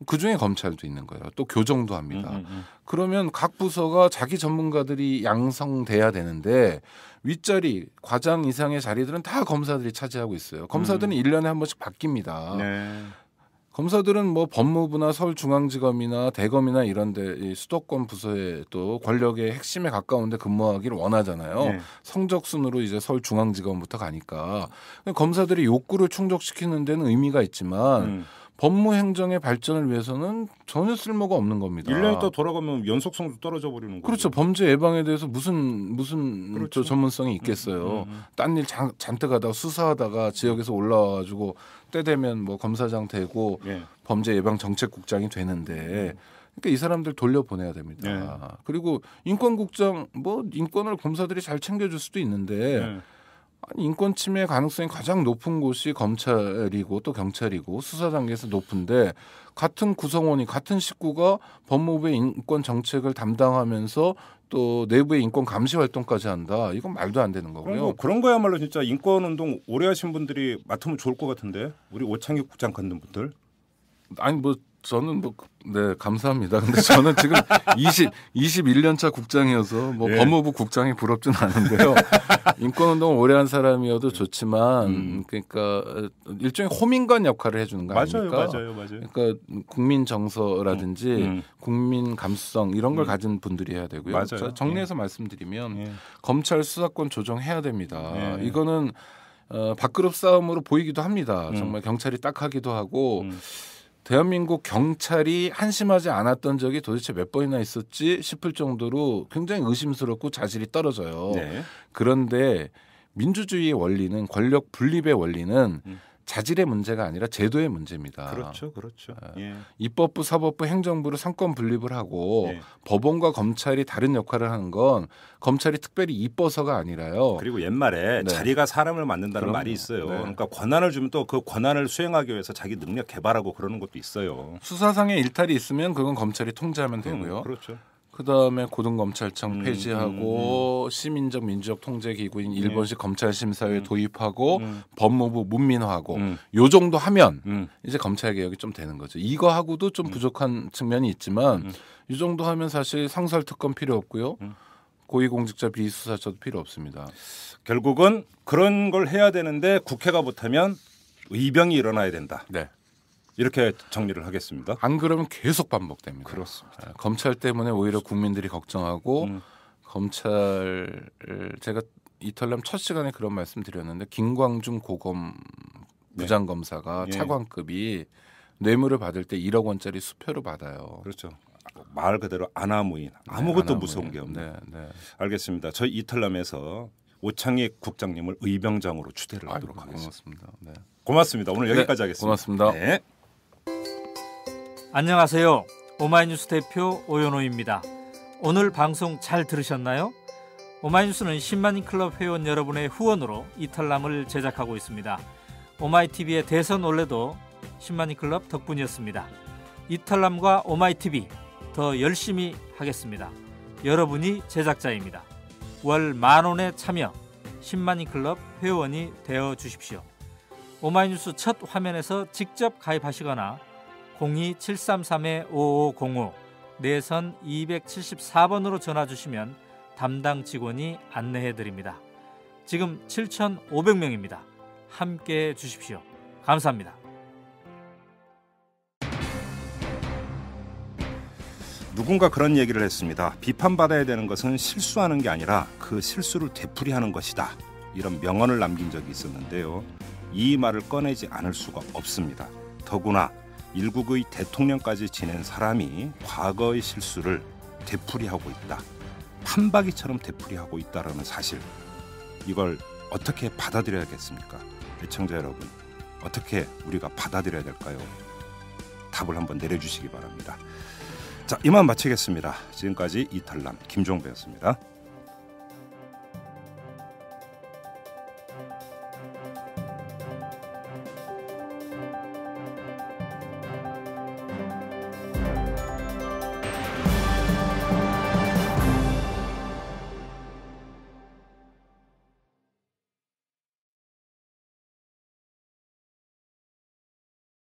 그중에 검찰도 있는 거예요. 또 교정도 합니다. 그러면 각 부서가 자기 전문가들이 양성돼야 되는데 윗자리 과장 이상의 자리들은 다 검사들이 차지하고 있어요. 검사들은 1년에 한 번씩 바뀝니다. 네. 검사들은 뭐 법무부나 서울중앙지검이나 대검이나 이런데 수도권 부서에 또 권력의 핵심에 가까운데 근무하기를 원하잖아요. 네. 성적 순으로 이제 서울중앙지검부터 가니까 검사들이 욕구를 충족시키는 데는 의미가 있지만 법무행정의 발전을 위해서는 전혀 쓸모가 없는 겁니다. 1년이 또 돌아가면 연속성도 떨어져 버리는 거죠. 그렇죠. 범죄 예방에 대해서 무슨 그렇죠. 전문성이 있겠어요. 딴 일 잔뜩 하다가 수사하다가 지역에서 올라와가지고 때 되면 뭐 검사장 되고 범죄 예방 정책국장이 되는데 그러니까 이 사람들 돌려보내야 됩니다. 그리고 인권국장 뭐 인권을 검사들이 잘 챙겨줄 수도 있는데 인권 침해 가능성이 가장 높은 곳이 검찰이고 또 경찰이고 수사 단계에서 높은데 같은 구성원이 같은 식구가 법무부의 인권 정책을 담당하면서 또 내부의 인권 감시 활동까지 한다. 이건 말도 안 되는 거고요. 그런 거야말로 진짜 인권 운동 오래 하신 분들이 맡으면 좋을 것 같은데 우리 오창익 국장 같은 분들. 아니 뭐 저는 뭐 네 감사합니다. 근데 저는 지금 21년 차 국장이어서 뭐 법무부 국장이 부럽진 않은데요. 인권운동을 오래 한 사람이어도 좋지만 그러니까 일종의 호민관 역할을 해주는 거 아닙니까? 맞아요. 그러니까 국민 정서라든지 국민 감수성 이런 걸 가진 분들이 해야 되고요. 맞아요. 정리해서 말씀드리면 검찰 수사권 조정해야 됩니다. 이거는 밥그릇 싸움으로 보이기도 합니다. 정말 경찰이 딱하기도 하고 대한민국 경찰이 한심하지 않았던 적이 도대체 몇 번이나 있었지 싶을 정도로 굉장히 의심스럽고 자질이 떨어져요. 그런데 민주주의의 원리는 권력 분립의 원리는 자질의 문제가 아니라 제도의 문제입니다. 그렇죠. 입법부, 사법부, 행정부를 상권 분립을 하고 법원과 검찰이 다른 역할을 하는 건 검찰이 특별히 이뻐서가 아니라요. 그리고 옛말에 자리가 사람을 만든다는 말이 있어요. 그러니까 권한을 주면 또 그 권한을 수행하기 위해서 자기 능력 개발하고 그러는 것도 있어요. 수사상의 일탈이 있으면 그건 검찰이 통제하면 되고요. 그렇죠. 그다음에 고등검찰청 폐지하고 시민적 민주적 통제기구인 일본식 검찰심사회 도입하고 법무부 문민화하고 요 정도 하면 이제 검찰개혁이 좀 되는 거죠. 이거 하고도 좀 부족한 측면이 있지만 이 정도 하면 사실 상설특검 필요 없고요. 고위공직자 비수사처도 필요 없습니다. 결국은 그런 걸 해야 되는데 국회가 못하면 의병이 일어나야 된다. 이렇게 정리를 하겠습니다. 안 그러면 계속 반복됩니다. 그렇습니다. 검찰 때문에 오히려 국민들이 걱정하고 검찰 제가 이탈남 첫 시간에 그런 말씀 드렸는데 김광중 고검 부장검사가 차관급이 뇌물을 받을 때 1억 원짜리 수표로 받아요. 그렇죠. 말 그대로 아나무인 아무것도 아나무인. 무서운 게 없네. 알겠습니다. 저희 이탈남에서 오창익 국장님을 의병장으로 추대를 하도록 하겠습니다. 고맙습니다. 오늘 여기까지 하겠습니다. 고맙습니다. 네. 안녕하세요. 오마이뉴스 대표 오연호입니다. 오늘 방송 잘 들으셨나요? 오마이뉴스는 10만인 클럽 회원 여러분의 후원으로 이탈남을 제작하고 있습니다. 오마이TV의 대선 올레도 10만인 클럽 덕분이었습니다. 이탈남과 오마이TV 더 열심히 하겠습니다. 여러분이 제작자입니다. 월 10,000원에 참여 10만인 클럽 회원이 되어 주십시오. 오마이뉴스 첫 화면에서 직접 가입하시거나 02-733-5505 내선 274번으로 전화 주시면 담당 직원이 안내해드립니다. 지금 7,500명입니다. 함께해 주십시오. 감사합니다. 누군가 그런 얘기를 했습니다. 비판받아야 되는 것은 실수하는 게 아니라 그 실수를 되풀이하는 것이다. 이런 명언을 남긴 적이 있었는데요. 이 말을 꺼내지 않을 수가 없습니다. 더구나 일국의 대통령까지 지낸 사람이 과거의 실수를 되풀이하고 있다. 판박이처럼 되풀이하고 있다라는 사실. 이걸 어떻게 받아들여야겠습니까? 애청자 여러분, 어떻게 우리가 받아들여야 될까요? 답을 한번 내려주시기 바랍니다. 자, 이만 마치겠습니다. 지금까지 이탈남 김종배였습니다.